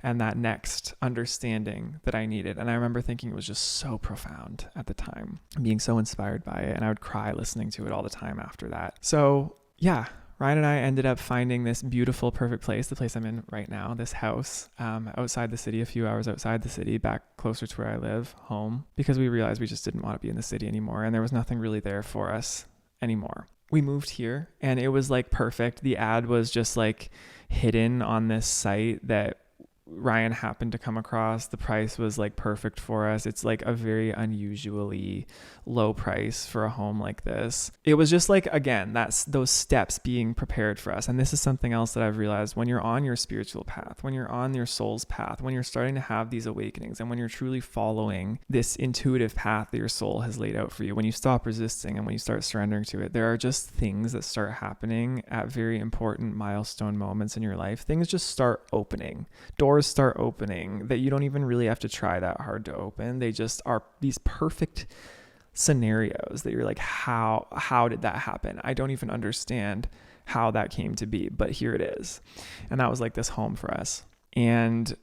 and that next understanding that I needed. And I remember thinking it was just so profound at the time, being so inspired by it. And I would cry listening to it all the time after that. So yeah, Ryan and I ended up finding this beautiful, perfect place, the place I'm in right now, this house outside the city, a few hours outside the city, back closer to where I live, home, because we realized we just didn't want to be in the city anymore, and there was nothing really there for us anymore. We moved here, and it was like perfect. The ad was just like hidden on this site that Ryan happened to come across. The price was like perfect for us. It's like a very unusually low price for a home like this. It was just like, again, that's those steps being prepared for us. And this is something else that I've realized: when you're on your spiritual path, when you're on your soul's path, when you're starting to have these awakenings, and when you're truly following this intuitive path that your soul has laid out for you, when you stop resisting and when you start surrendering to it, there are just things that start happening at very important milestone moments in your life. Things just start opening. Doors start opening that you don't even really have to try that hard to open. They just are these perfect scenarios that you're like, how did that happen? I don't even understand how that came to be, but here it is. And that was like this home for us. And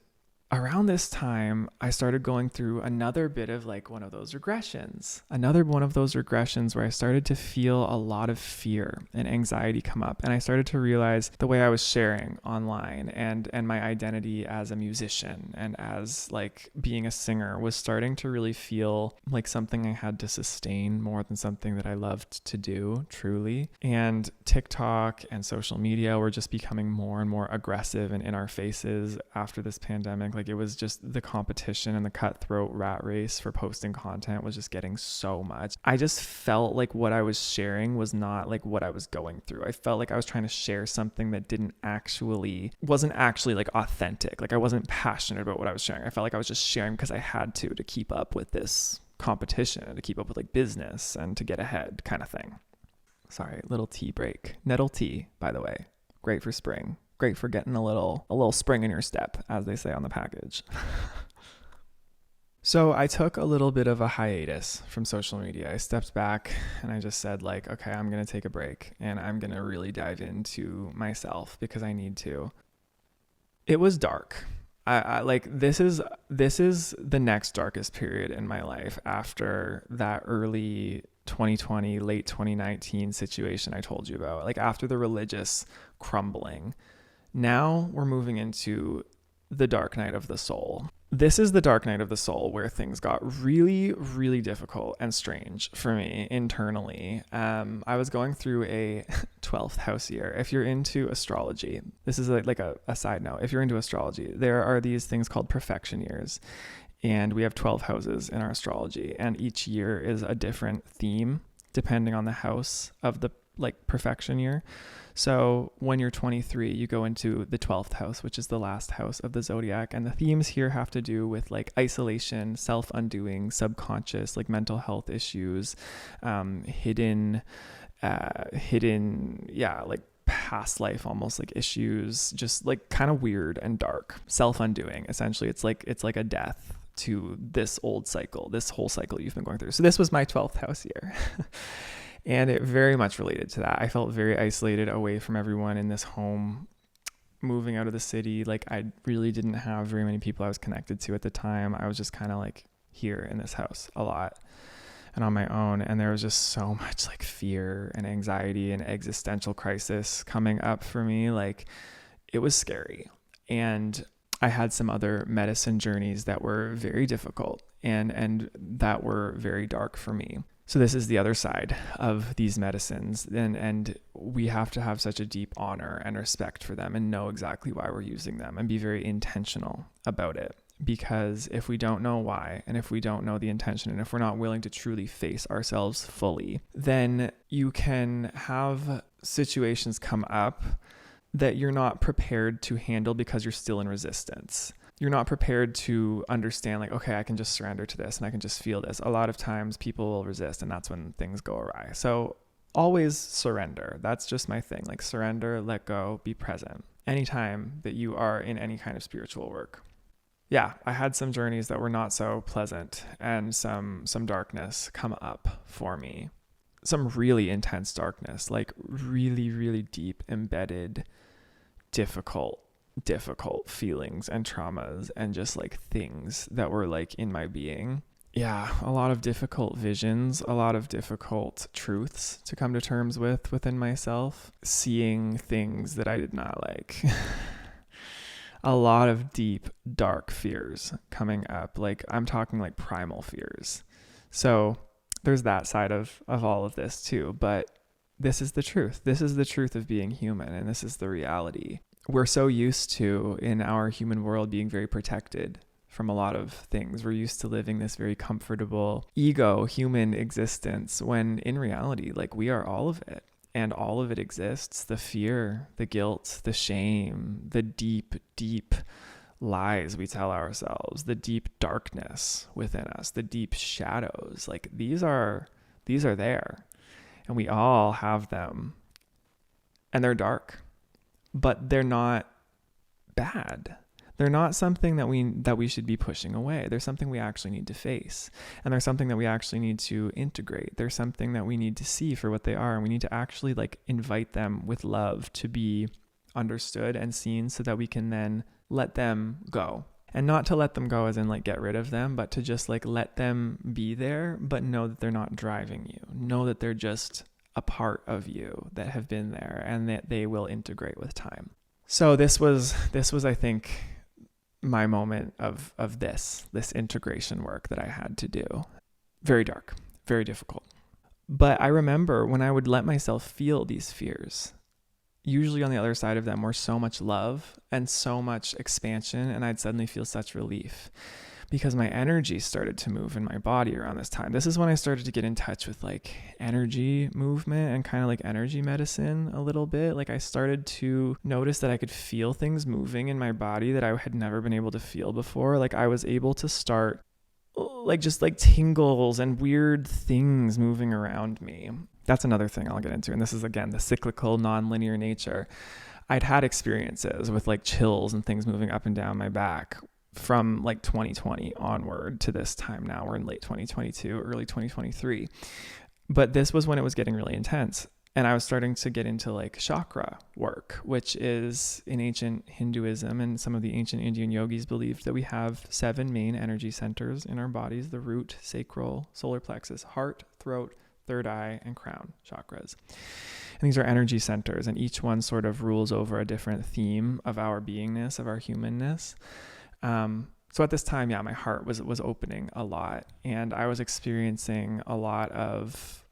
around this time, I started going through another bit of like one of those regressions, where I started to feel a lot of fear and anxiety come up. And I started to realize the way I was sharing online and my identity as a musician and as like being a singer was starting to really feel like something I had to sustain more than something that I loved to do truly. And TikTok and social media were just becoming more and more aggressive and in our faces after this pandemic. Like, it was just the competition and the cutthroat rat race for posting content was just getting so much. I just felt like what I was sharing was not like what I was going through. I felt like I was trying to share something that wasn't actually like authentic. Like, I wasn't passionate about what I was sharing. I felt like I was just sharing because I had to keep up with this competition and to keep up with like business and to get ahead kind of thing. Sorry, little tea break. Nettle tea, by the way, great for spring. Great for getting a little spring in your step, as they say on the package. So I took a little bit of a hiatus from social media. I stepped back and I just said like, okay, I'm going to take a break and I'm going to really dive into myself because I need to. It was dark. I like, this is the next darkest period in my life after that early 2020, late 2019 situation I told you about, like after the religious crumbling. Now we're moving into the dark night of the soul. This is the dark night of the soul where things got really, really difficult and strange for me internally. I was going through a 12th house year. If you're into astrology, this is like a side note. If you're into astrology, there are these things called perfection years. And we have 12 houses in our astrology, and each year is a different theme depending on the house of the like perfection year. So when you're 23, you go into the 12th house, which is the last house of the zodiac. And the themes here have to do with like isolation, self-undoing, subconscious, like mental health issues, hidden, like past life, almost like issues, just like kind of weird and dark. Self-undoing, essentially. It's like a death to this old cycle, this whole cycle you've been going through. So this was my 12th house year. And it very much related to that. I felt very isolated away from everyone in this home, moving out of the city. Like I really didn't have very many people I was connected to at the time. I was just kind of like here in this house a lot and on my own. And there was just so much like fear and anxiety and existential crisis coming up for me. Like it was scary. And I had some other medicine journeys that were very difficult and that were very dark for me. So this is the other side of these medicines, and we have to have such a deep honor and respect for them and know exactly why we're using them and be very intentional about it. Because if we don't know why, and if we don't know the intention, and if we're not willing to truly face ourselves fully, then you can have situations come up that you're not prepared to handle because you're still in resistance. You're not prepared to understand like, okay, I can just surrender to this and I can just feel this. A lot of times people will resist, and that's when things go awry. So always surrender. That's just my thing. Like surrender, let go, be present. Anytime that you are in any kind of spiritual work. Yeah, I had some journeys that were not so pleasant and some darkness come up for me. Some really intense darkness, like really, really deep, embedded, difficult feelings and traumas and just like things that were like in my being. Yeah, a lot of difficult visions, a lot of difficult truths to come to terms with within myself, seeing things that I did not like. A lot of deep, dark fears coming up. Like I'm talking like primal fears. So there's that side of all of this too. But this is the truth. This is the truth of being human, and this is the reality. We're so used to, in our human world, being very protected from a lot of things. We're used to living this very comfortable ego human existence, when in reality, like we are all of it, and all of it exists. The fear, the guilt, the shame, the deep, deep lies we tell ourselves, the deep darkness within us, the deep shadows, like these are there, and we all have them, and they're dark. But they're not bad. They're not something that we should be pushing away. There's something we actually need to face. And there's something that we actually need to integrate. There's something that we need to see for what they are. And we need to actually like invite them with love to be understood and seen, so that we can then let them go. And not to let them go as in like get rid of them, but to just like let them be there, but know that they're not driving you. Know that they're just a part of you that have been there, and that they will integrate with time. So this was I think my moment of this integration work that I had to do. Very dark, very difficult. But I remember when I would let myself feel these fears, usually on the other side of them were so much love and so much expansion, and I'd suddenly feel such relief. Because my energy started to move in my body around this time. This is when I started to get in touch with like energy movement and kind of like energy medicine a little bit. Like I started to notice that I could feel things moving in my body that I had never been able to feel before. Like I was able to start like just like tingles and weird things moving around me. That's another thing I'll get into. And this is again, the cyclical, non-linear nature. I'd had experiences with like chills and things moving up and down my back from like 2020 onward to this time now. We're in late 2022, early 2023. But this was when it was getting really intense. And I was starting to get into like chakra work, which is in ancient Hinduism, and some of the ancient Indian yogis believed that we have 7 main energy centers in our bodies: the root, sacral, solar plexus, heart, throat, third eye, and crown chakras. And these are energy centers, and each one sort of rules over a different theme of our beingness, of our humanness. So at this time, yeah, my heart was opening a lot, and I was experiencing a lot of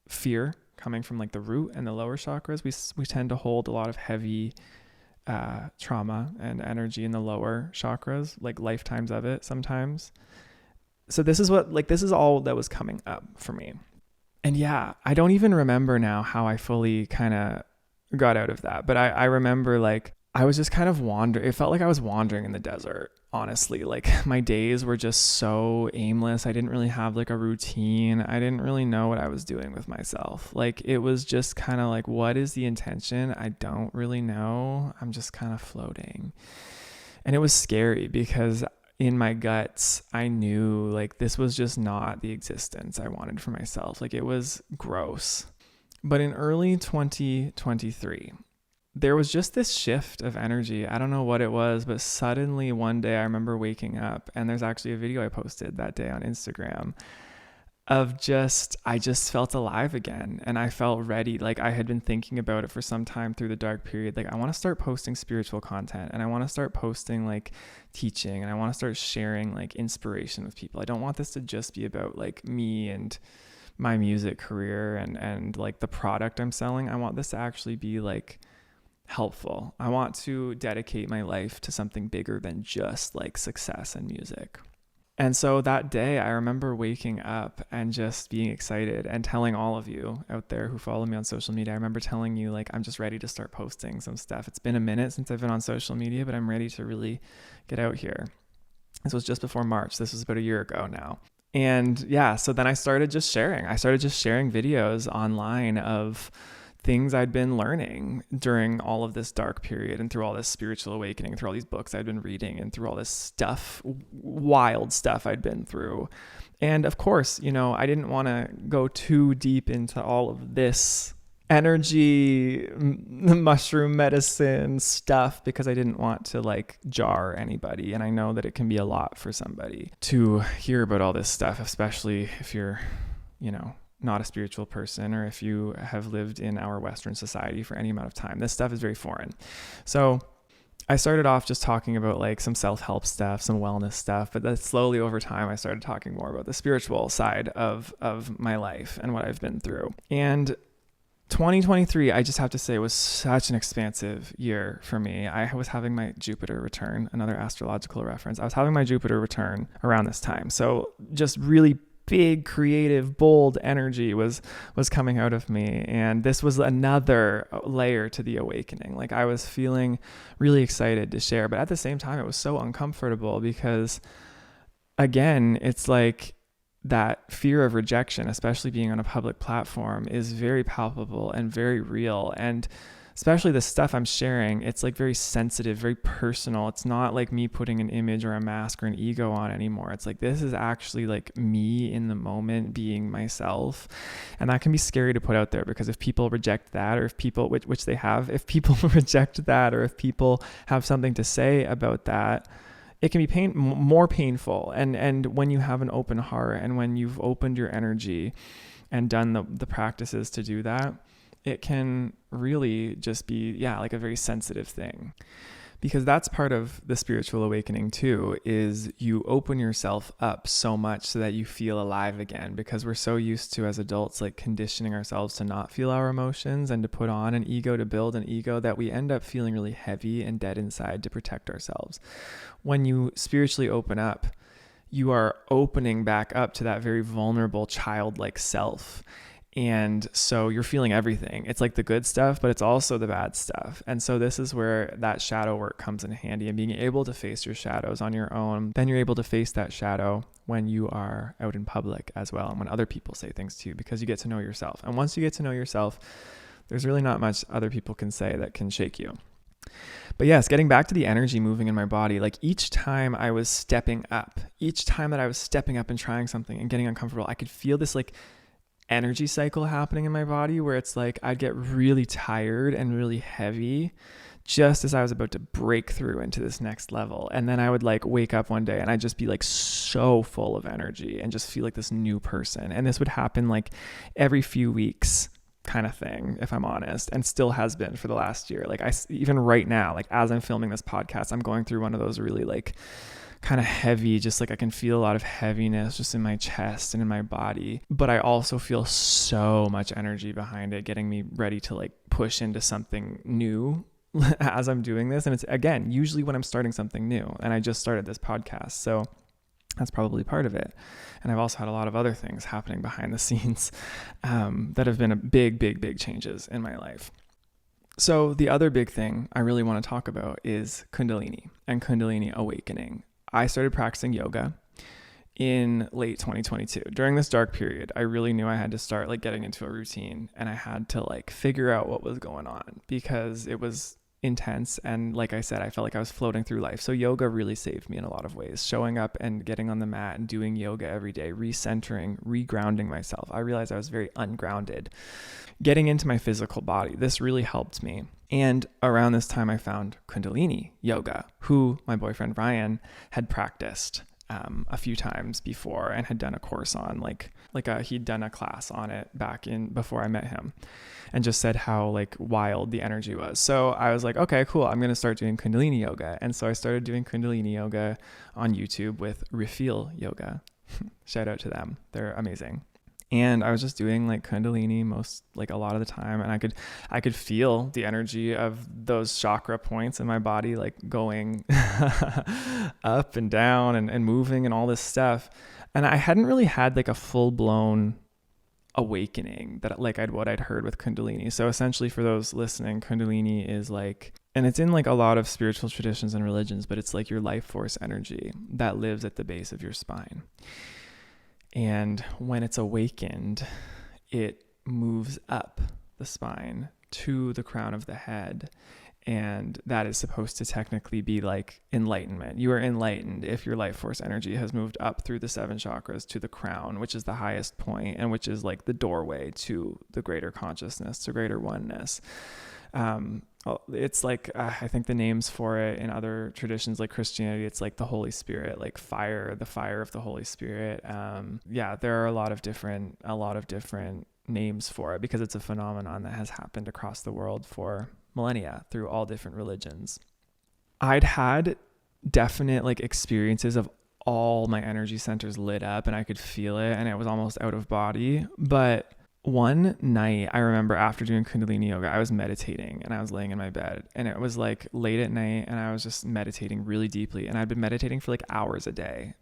fear coming from like the root and the lower chakras. We tend to hold a lot of heavy trauma and energy in the lower chakras, like lifetimes of it sometimes. So this is all that was coming up for me. And yeah, I don't even remember now how I fully kind of got out of that. But I remember like I was just kind of wandering. It felt like I was wandering in the desert, honestly. Like my days were just so aimless. I didn't really have like a routine. I didn't really know what I was doing with myself. Like it was just kind of like, what is the intention? I don't really know. I'm just kind of floating. And it was scary because in my guts, I knew like this was just not the existence I wanted for myself. Like it was gross. But in early 2023, there was just this shift of energy. I don't know what it was, but suddenly one day I remember waking up, and there's actually a video I posted that day on Instagram of I just felt alive again, and I felt ready. Like I had been thinking about it for some time through the dark period. Like I want to start posting spiritual content, and I want to start posting like teaching, and I want to start sharing like inspiration with people. I don't want this to just be about like me and my music career and like the product I'm selling. I want this to actually be like helpful. I want to dedicate my life to something bigger than just like success and music. And so that day I remember waking up and just being excited and telling all of you out there who follow me on social media. I remember telling you like, I'm just ready to start posting some stuff. It's been a minute since I've been on social media, but I'm ready to really get out here. This was just before March. This was about a year ago now. And yeah, so then I started just sharing videos online of things I'd been learning during all of this dark period and through all this spiritual awakening, through all these books I'd been reading and through all this stuff, wild stuff I'd been through. And of course, I didn't want to go too deep into all of this energy, mushroom medicine stuff because I didn't want to like jar anybody. And I know that it can be a lot for somebody to hear about all this stuff, especially if you're, not a spiritual person, or if you have lived in our Western society for any amount of time. This stuff is very foreign. So I started off just talking about like some self-help stuff, some wellness stuff, but then slowly over time, I started talking more about the spiritual side of my life and what I've been through. And 2023, I just have to say, was such an expansive year for me. I was having my Jupiter return, another astrological reference. I was having my Jupiter return around this time. So just really big, creative, bold energy was coming out of me. And this was another layer to the awakening. Like I was feeling really excited to share, but at the same time, it was so uncomfortable because again, it's like that fear of rejection, especially being on a public platform, is very palpable and very real. And especially the stuff I'm sharing, it's like very sensitive, very personal. It's not like me putting an image or a mask or an ego on anymore. It's like, this is actually like me in the moment being myself. And that can be scary to put out there because if people reject that, or if people, which they have, if people reject that, or if people have something to say about that, it can be more painful. And when you have an open heart and when you've opened your energy and done the practices to do that, it can really just be, like a very sensitive thing. Because that's part of the spiritual awakening too, is you open yourself up so much so that you feel alive again, because we're so used to, as adults, like conditioning ourselves to not feel our emotions and to put on an ego, to build an ego, that we end up feeling really heavy and dead inside to protect ourselves. When you spiritually open up, you are opening back up to that very vulnerable childlike self. And so you're feeling everything. It's like the good stuff, but it's also the bad stuff. And so this is where that shadow work comes in handy, and being able to face your shadows on your own. Then you're able to face that shadow when you are out in public as well, and when other people say things to you, because you get to know yourself. And once you get to know yourself, there's really not much other people can say that can shake you. But yes, getting back to the energy moving in my body, like each time I was stepping up, each time that I was stepping up and trying something and getting uncomfortable, I could feel this like energy cycle happening in my body where it's like I'd get really tired and really heavy just as I was about to break through into this next level. And then I would like wake up one day and I'd just be like so full of energy and just feel like this new person. And this would happen like every few weeks kind of thing, if I'm honest, and still has been for the last year. Like even right now, like as I'm filming this podcast, I'm going through one of those really like kind of heavy, just like I can feel a lot of heaviness just in my chest and in my body, but I also feel so much energy behind it, getting me ready to like push into something new as I'm doing this. And it's, again, usually when I'm starting something new, and I just started this podcast. So that's probably part of it. And I've also had a lot of other things happening behind the scenes that have been a big changes in my life. So the other big thing I really want to talk about is Kundalini and Kundalini awakening. I started practicing yoga in late 2022. During this dark period, I really knew I had to start like getting into a routine, and I had to like figure out what was going on because it was intense. And like I said, I felt like I was floating through life. So yoga really saved me in a lot of ways. Showing up and getting on the mat and doing yoga every day, recentering, regrounding myself. I realized I was very ungrounded. Getting into my physical body, this really helped me. And around this time, I found Kundalini yoga, who my boyfriend Ryan had practiced a few times before and had done a course on, he'd done a class on it back in before I met him, and just said how like wild the energy was. So I was like, okay, cool. I'm going to start doing Kundalini yoga. And so I started doing Kundalini yoga on YouTube with Reveal Yoga. Shout out to them. They're amazing. And I was just doing like Kundalini a lot of the time. And I could feel the energy of those chakra points in my body, like going up and down and moving and all this stuff. And I hadn't really had like a full blown awakening that like what I'd heard with Kundalini. So essentially, for those listening, Kundalini is like, and it's in like a lot of spiritual traditions and religions, but it's like your life force energy that lives at the base of your spine. And when it's awakened, it moves up the spine to the crown of the head. And that is supposed to technically be like enlightenment. You are enlightened if your life force energy has moved up through the 7 chakras to the crown, which is the highest point and which is like the doorway to the greater consciousness, to greater oneness. It's like, I think the names for it in other traditions like Christianity, it's like the Holy Spirit, like fire, the fire of the Holy Spirit. There are a lot of different names for it because it's a phenomenon that has happened across the world for millennia through all different religions. I'd had definite like experiences of all my energy centers lit up and I could feel it and it was almost out of body. But one night I remember after doing Kundalini yoga, I was meditating and I was laying in my bed and it was like late at night and I was just meditating really deeply. And I'd been meditating for like hours a day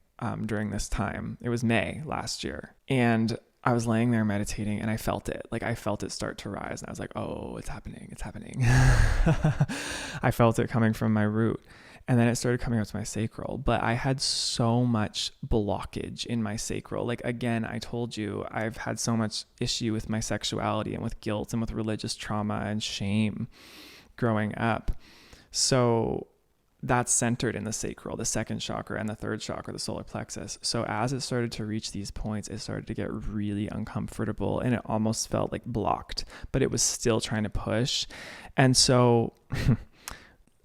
during this time. It was May last year. And I was laying there meditating and I felt it. Like I felt it start to rise and I was like, oh, it's happening. It's happening. I felt it coming from my root. And then it started coming up to my sacral, but I had so much blockage in my sacral. Like, again, I told you, I've had so much issue with my sexuality and with guilt and with religious trauma and shame growing up. So that's centered in the sacral, the 2nd chakra and the 3rd chakra, the solar plexus. So as it started to reach these points, it started to get really uncomfortable and it almost felt like blocked, but it was still trying to push. And so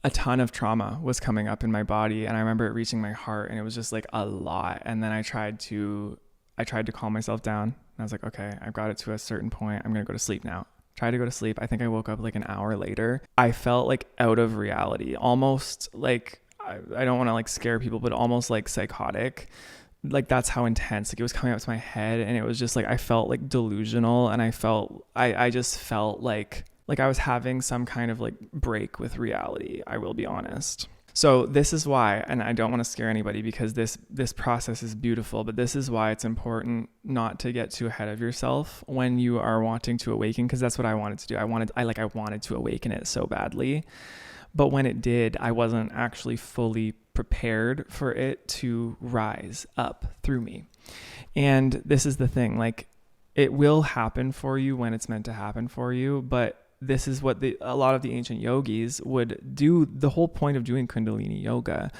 a ton of trauma was coming up in my body. And I remember it reaching my heart and it was just like a lot. And then I tried to calm myself down. And I was like, okay, I've got it to a certain point. I'm going to go to sleep now. Tried to go to sleep. I think I woke up like an hour later. I felt like out of reality, almost like, I don't want to like scare people, but almost like psychotic. Like that's how intense, like it was coming up to my head and it was just like, I felt like delusional and I just felt like I was having some kind of like break with reality. I will be honest. So this is why, and I don't want to scare anybody because this process is beautiful, but this is why it's important not to get too ahead of yourself when you are wanting to awaken, because that's what I wanted to do. I wanted to awaken it so badly. But when it did, I wasn't actually fully prepared for it to rise up through me. And this is the thing, like it will happen for you when it's meant to happen for you, but this is what a lot of the ancient yogis would do. The whole point of doing Kundalini yoga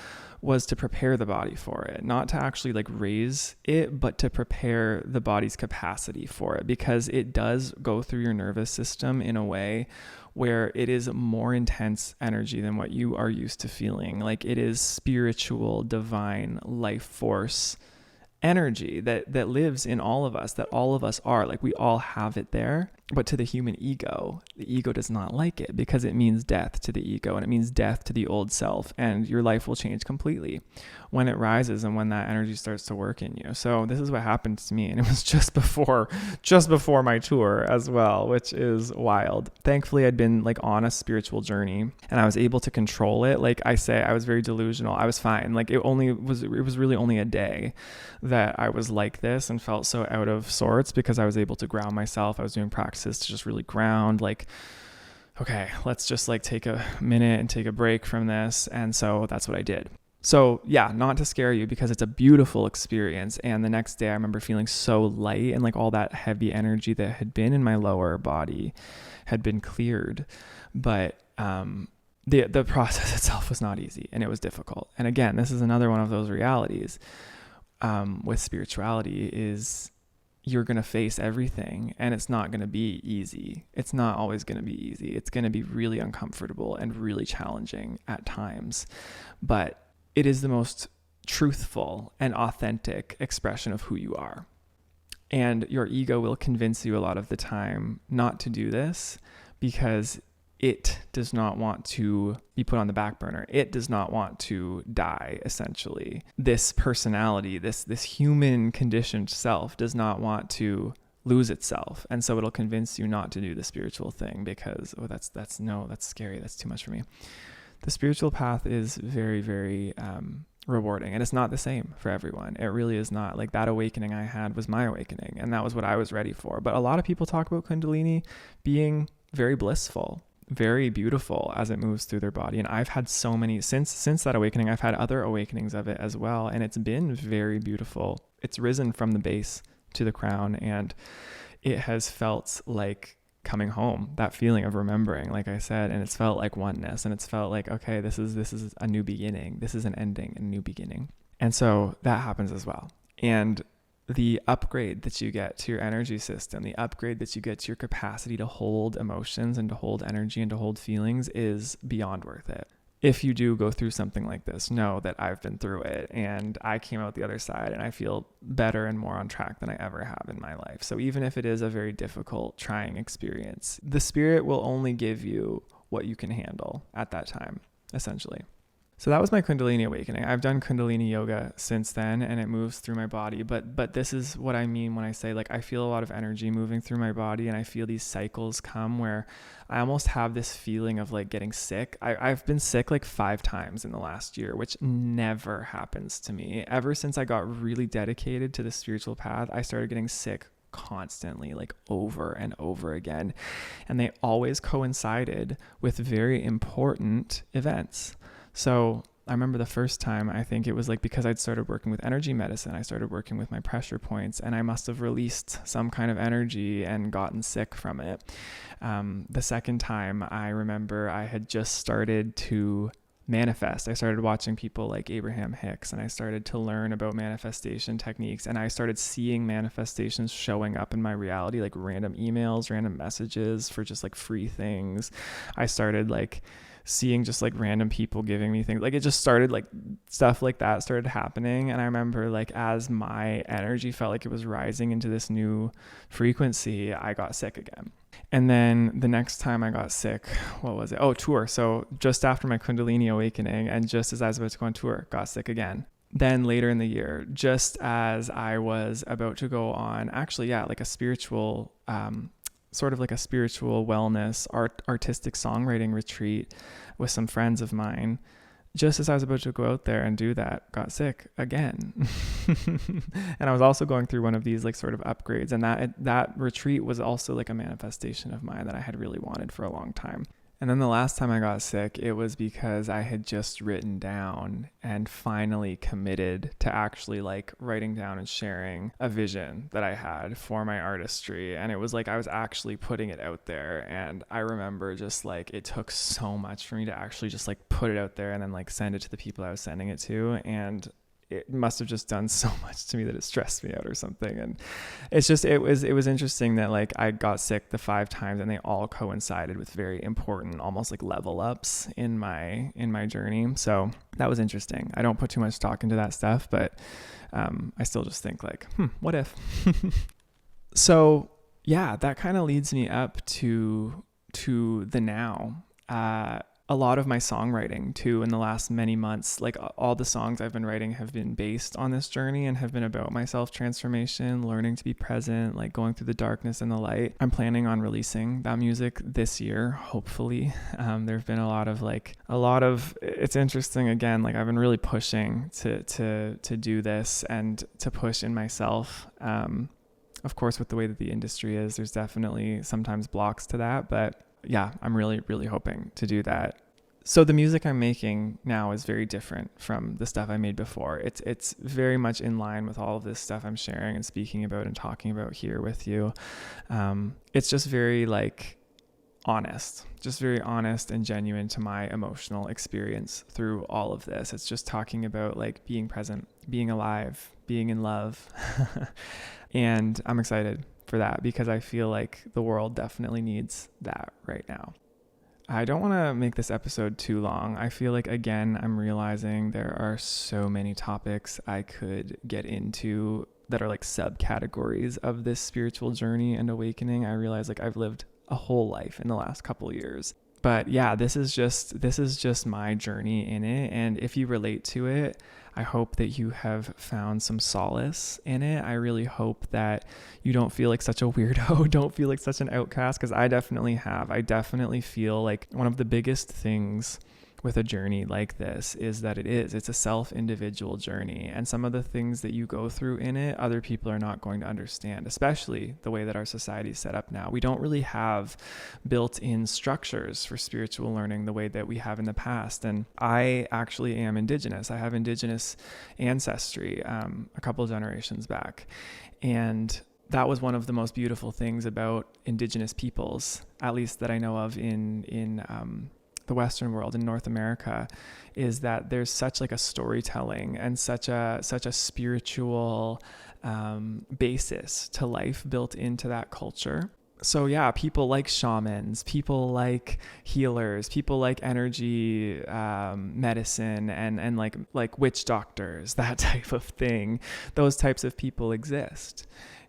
was to prepare the body for it, not to actually like raise it, but to prepare the body's capacity for it, because it does go through your nervous system in a way where it is more intense energy than what you are used to feeling. Like it is spiritual, divine life force energy that lives in all of us, that all of us are, like we all have it there. But to the human ego, the ego does not like it because it means death to the ego and it means death to the old self, and your life will change completely when it rises and when that energy starts to work in you. So this is what happened to me, and it was just before my tour as well, which is wild. Thankfully, I'd been like on a spiritual journey and I was able to control it. Like I say, I was very delusional. I was fine. Like it was really only a day that I was like this and felt so out of sorts because I was able to ground myself. I was doing practices to just really ground, like, okay, let's just like take a minute and take a break from this. And so that's what I did. So yeah, not to scare you because it's a beautiful experience. And the next day I remember feeling so light and like all that heavy energy that had been in my lower body had been cleared. But the process itself was not easy and it was difficult. And again, this is another one of those realities with spirituality is you're going to face everything and it's not going to be easy. It's not always going to be easy. It's going to be really uncomfortable and really challenging at times. But it is the most truthful and authentic expression of who you are. And your ego will convince you a lot of the time not to do this because it does not want to be put on the back burner. It does not want to die, essentially. This personality, this human conditioned self does not want to lose itself. And so it'll convince you not to do the spiritual thing because, that's scary. That's too much for me. The spiritual path is very, very rewarding, and it's not the same for everyone. It really is not. Like that awakening I had was my awakening, and that was what I was ready for. But a lot of people talk about Kundalini being very blissful, very beautiful as it moves through their body. And I've had so many, since that awakening, I've had other awakenings of it as well, and it's been very beautiful. It's risen from the base to the crown, and it has felt like coming home, that feeling of remembering, like I said, and it's felt like oneness, and it's felt like, okay, this is a new beginning. This is an ending, a new beginning. And so that happens as well. And the upgrade that you get to your energy system, the upgrade that you get to your capacity to hold emotions and to hold energy and to hold feelings is beyond worth it. If you do go through something like this, know that I've been through it and I came out the other side and I feel better and more on track than I ever have in my life. So even if it is a very difficult, trying experience, the spirit will only give you what you can handle at that time, essentially. So that was my Kundalini awakening. I've done Kundalini yoga since then and it moves through my body. But this is what I mean when I say like I feel a lot of energy moving through my body and I feel these cycles come where I almost have this feeling of like getting sick. I've been sick like 5 times in the last year, which never happens to me. Ever since I got really dedicated to the spiritual path, I started getting sick constantly, like over and over again. And they always coincided with very important events. So I remember the first time, I think it was like because I'd started working with energy medicine, I started working with my pressure points and I must have released some kind of energy and gotten sick from it. The second time I remember I had just started to manifest. I started watching people like Abraham Hicks and I started to learn about manifestation techniques and I started seeing manifestations showing up in my reality, like random emails, random messages for just like free things. I started like seeing just like random people giving me things. Like it just started like stuff like that started happening. And I remember like as my energy felt like it was rising into this new frequency, I got sick again. And then the next time I got sick, what was it? Oh, tour. So just after my Kundalini awakening and just as I was about to go on tour, got sick again. Then later in the year, just as I was about to go on, actually, yeah, like a spiritual, sort of like a spiritual wellness, artistic songwriting retreat with some friends of mine. Just as I was about to go out there and do that, got sick again. And I was also going through one of these like sort of upgrades. And that retreat was also like a manifestation of mine that I had really wanted for a long time. And then the last time I got sick, it was because I had just written down and finally committed to actually like writing down and sharing a vision that I had for my artistry. And it was like I was actually putting it out there. And I remember just like it took so much for me to actually just like put it out there and then like send it to the people I was sending it to. And it must have just done so much to me that it stressed me out or something. And it's just, it was interesting that like I got sick the 5 times and they all coincided with very important, almost like level ups in my journey. So that was interesting. I don't put too much stock into that stuff, but I still just think like, what if? So yeah, that kind of leads me up to the now. A lot of my songwriting too in the last many months, like all the songs I've been writing have been based on this journey and have been about my self-transformation, learning to be present, like going through the darkness and the light. I'm planning on releasing that music this year, hopefully. There've been a lot of, it's interesting again, like I've been really pushing to do this and to push in myself. Of course, with the way that the industry is, there's definitely sometimes blocks to that, but yeah, I'm really, really hoping to do that. So the music I'm making now is very different from the stuff I made before. It's very much in line with all of this stuff I'm sharing and speaking about and talking about here with you. It's just very like very honest and genuine to my emotional experience through all of this. It's just talking about like being present, being alive, being in love. And I'm excited for that because I feel like the world definitely needs that right now. I don't want to make this episode too long. I feel like, again, I'm realizing there are so many topics I could get into that are like subcategories of this spiritual journey and awakening. I realize like I've lived a whole life in the last couple of years. But yeah, this is just my journey in it. And if you relate to it, I hope that you have found some solace in it. I really hope that you don't feel like such a weirdo, don't feel like such an outcast, because I definitely have. I definitely feel like one of the biggest things with a journey like this is that it's a self-individual journey, and some of the things that you go through in it, other people are not going to understand, especially the way that our society is set up now. We don't really have built-in structures for spiritual learning the way that we have in the past. And I actually am Indigenous. I have Indigenous ancestry a couple of generations back, and that was one of the most beautiful things about Indigenous peoples, at least that I know of in the Western world, in North America, is that there's such like a storytelling and such a spiritual basis to life built into that culture. So yeah, people like shamans, people like healers, people like energy medicine and like witch doctors, that type of thing. Those types of people exist.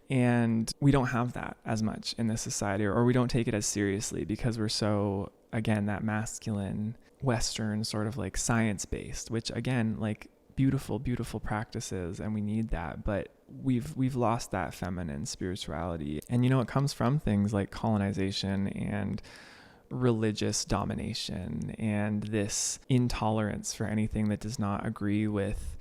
And we don't have that as much in this society, or we don't take it as seriously because we're so, again, that masculine Western sort of like science-based, which again, like beautiful, beautiful practices, and we need that, but we've lost that feminine spirituality. And you know, it comes from things like colonization and religious domination and this intolerance for anything that does not agree with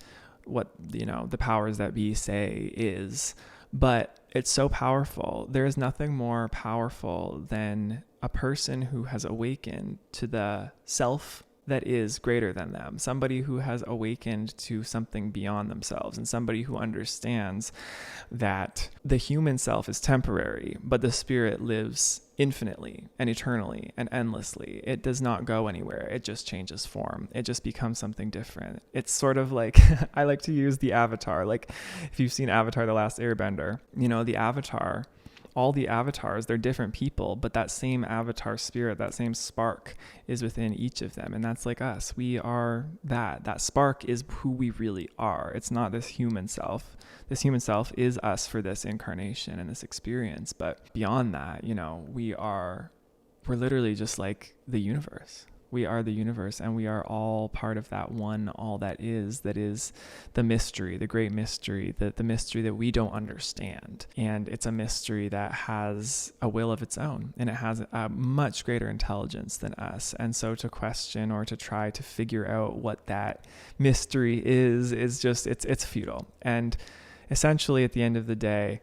what, you know, the powers that be say is. But it's so powerful. There is nothing more powerful than a person who has awakened to the self that is greater than them, somebody who has awakened to something beyond themselves, and somebody who understands that the human self is temporary, but the spirit lives infinitely and eternally and endlessly. It does not go anywhere. It just changes form. It just becomes something different. It's sort of like, I like to use the Avatar. Like if you've seen Avatar: The Last Airbender, you know, the Avatar, all the avatars, they're different people, but that same avatar spirit, that same spark is within each of them. And that's like us. We are that spark is who we really are. It's not this human self. This human self is us for this incarnation and this experience. But beyond that, you know, we're literally just like the universe. We are the universe, and we are all part of that one, all that is the mystery, the great mystery, the mystery that we don't understand. And it's a mystery that has a will of its own, and it has a much greater intelligence than us. And so to question or to try to figure out what that mystery is just, it's futile. And essentially at the end of the day,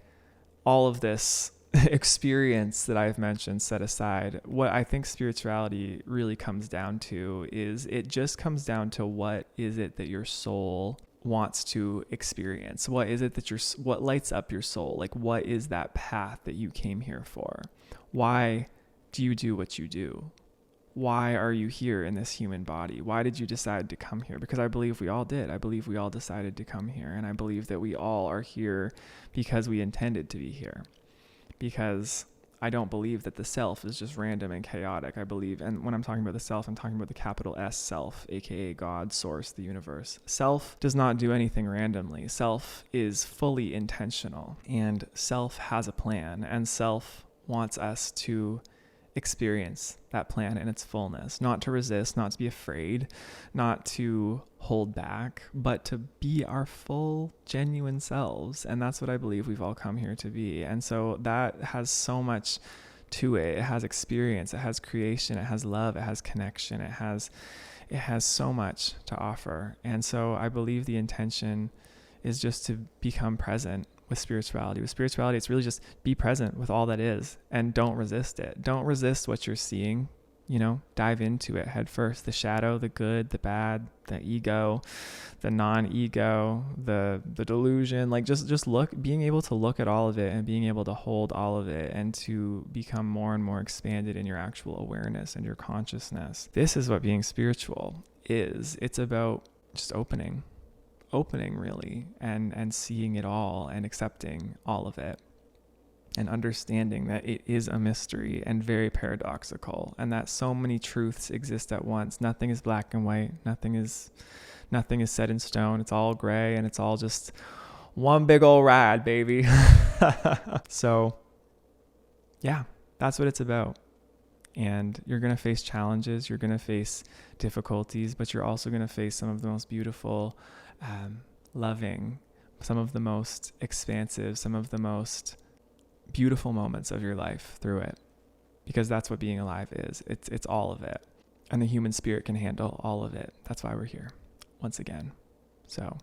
all of this experience that I've mentioned set aside, what I think spirituality really comes down to is it just comes down to what is it that your soul wants to experience? What is it that what lights up your soul? Like, what is that path that you came here for? Why do you do what you do? Why are you here in this human body? Why did you decide to come here? Because I believe we all did. I believe we all decided to come here. And I believe that we all are here because we intended to be here. Because I don't believe that the self is just random and chaotic. I believe, and when I'm talking about the self, I'm talking about the capital S self, aka God, source, the universe. Self does not do anything randomly. Self is fully intentional, and self has a plan, and self wants us to experience that plan in its fullness, not to resist, not to be afraid, not to hold back, but to be our full, genuine selves. And that's what I believe we've all come here to be. And so that has so much to it. It has experience, it has creation, it has love, it has connection, it has so much to offer. And so I believe the intention is just to become present with spirituality. With spirituality, it's really just be present with all that is and don't resist it. Don't resist what you're seeing, dive into it head first. The shadow, the good, the bad, the ego, the non-ego, the delusion, like just look, being able to look at all of it and being able to hold all of it and to become more and more expanded in your actual awareness and your consciousness. This is what being spiritual is. It's about just opening really, and seeing it all and accepting all of it and understanding that it is a mystery and very paradoxical, and that so many truths exist at once. Nothing is black and white. Nothing is set in stone. It's all gray, and it's all just one big old ride, baby. So yeah, that's what it's about. And you're going to face challenges, you're going to face difficulties, but you're also going to face some of the most beautiful, loving, some of the most expansive, some of the most beautiful moments of your life through it, because that's what being alive is. It's all of it, and the human spirit can handle all of it. That's why we're here once again. So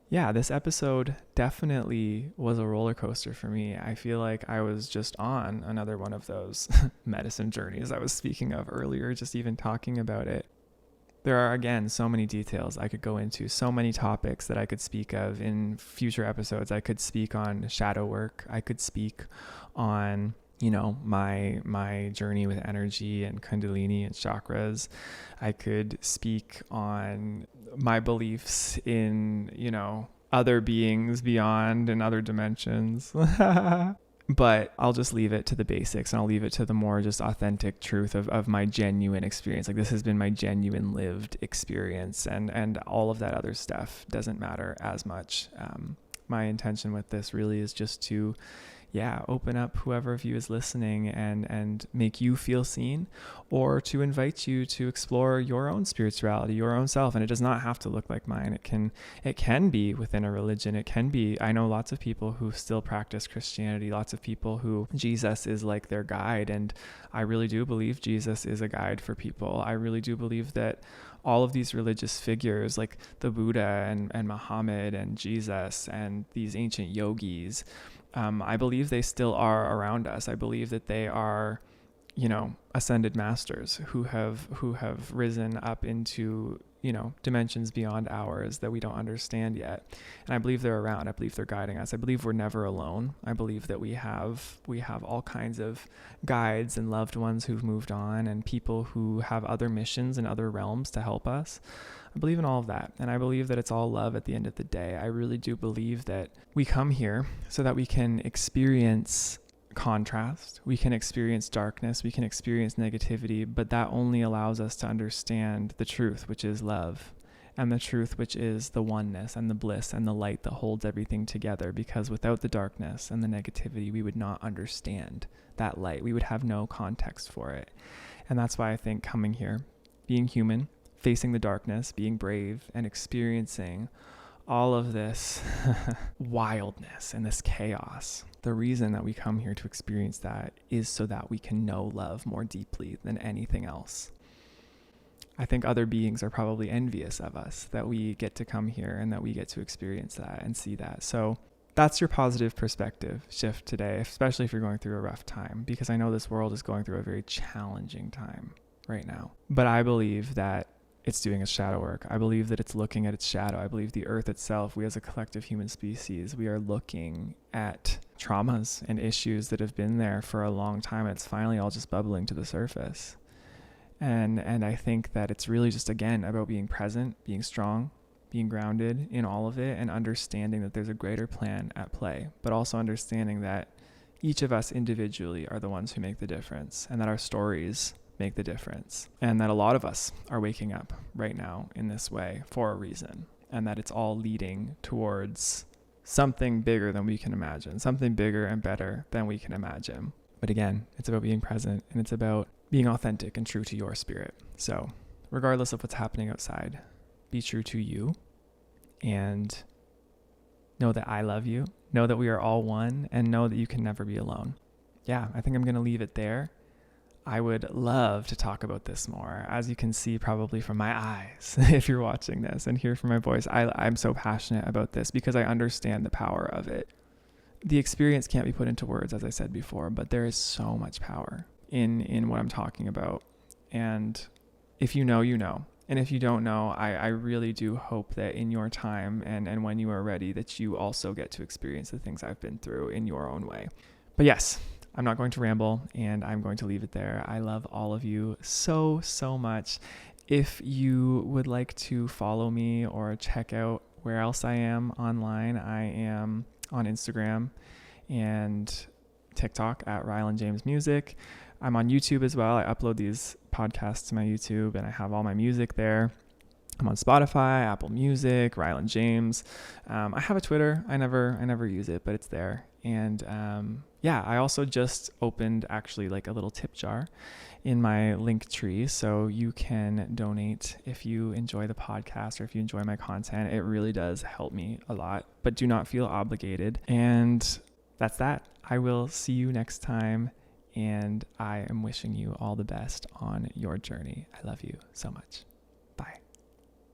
yeah, this episode definitely was a roller coaster for me. I feel like I was just on another one of those medicine journeys I was speaking of earlier, just even talking about it. There are, again, so many details I could go into, so many topics that I could speak of in future episodes. I could speak on shadow work. I could speak on, my journey with energy and Kundalini and chakras. I could speak on my beliefs in, other beings beyond and other dimensions. But I'll just leave it to the basics, and I'll leave it to the more just authentic truth of my genuine experience. Like, this has been my genuine lived experience, and all of that other stuff doesn't matter as much. My intention with this really is just to open up whoever of you is listening and make you feel seen, or to invite you to explore your own spirituality, your own self. And it does not have to look like mine. It can be within a religion. It can be, I know lots of people who still practice Christianity, lots of people who Jesus is like their guide. And I really do believe Jesus is a guide for people. I really do believe that all of these religious figures like the Buddha and Muhammad and Jesus and these ancient yogis, I believe they still are around us. I believe that they are, ascended masters who have risen up into, dimensions beyond ours that we don't understand yet. And I believe they're around. I believe they're guiding us. I believe we're never alone. I believe that we have all kinds of guides and loved ones who've moved on, and people who have other missions in other realms to help us. I believe in all of that. And I believe that it's all love at the end of the day. I really do believe that we come here so that we can experience contrast, we can experience darkness, we can experience negativity, but that only allows us to understand the truth, which is love, and the truth, which is the oneness and the bliss and the light that holds everything together. Because without the darkness and the negativity, we would not understand that light. We would have no context for it. And that's why I think coming here, being human, facing the darkness, being brave, and experiencing all of this wildness and this chaos, the reason that we come here to experience that is so that we can know love more deeply than anything else. I think other beings are probably envious of us that we get to come here and that we get to experience that and see that. So that's your positive perspective shift today, especially if you're going through a rough time, because I know this world is going through a very challenging time right now. But I believe that it's doing its shadow work. I believe that it's looking at its shadow. I believe the earth itself, we as a collective human species, we are looking at traumas and issues that have been there for a long time. And it's finally all just bubbling to the surface. And I think that it's really just, again, about being present, being strong, being grounded in all of it, and understanding that there's a greater plan at play, but also understanding that each of us individually are the ones who make the difference, and that our stories make the difference, and that a lot of us are waking up right now in this way for a reason, and that it's all leading towards something bigger than we can imagine, something bigger and better than we can imagine. But again, it's about being present, and it's about being authentic and true to your spirit. So regardless of what's happening outside, be true to you, and know that I love you, know that we are all one, and know that you can never be alone. Yeah, I think I'm going to leave it there. I would love to talk about this more. As you can see probably from my eyes, if you're watching this, and hear from my voice, I'm so passionate about this because I understand the power of it. The experience can't be put into words, as I said before, but there is so much power in what I'm talking about. And if you know, you know. And if you don't know, I really do hope that in your time and when you are ready, that you also get to experience the things I've been through in your own way. But yes, I'm not going to ramble, and I'm going to leave it there. I love all of you so, so much. If you would like to follow me or check out where else I am online, I am on Instagram and TikTok at Ryland James Music. I'm on YouTube as well. I upload these podcasts to my YouTube, and I have all my music there. I'm on Spotify, Apple Music, Ryland James. I have a Twitter. I never use it, but it's there. And I also just opened actually like a little tip jar in my link tree, so you can donate if you enjoy the podcast or if you enjoy my content. It really does help me a lot, but do not feel obligated. And that's that. I will see you next time, and I am wishing you all the best on your journey. I love you so much.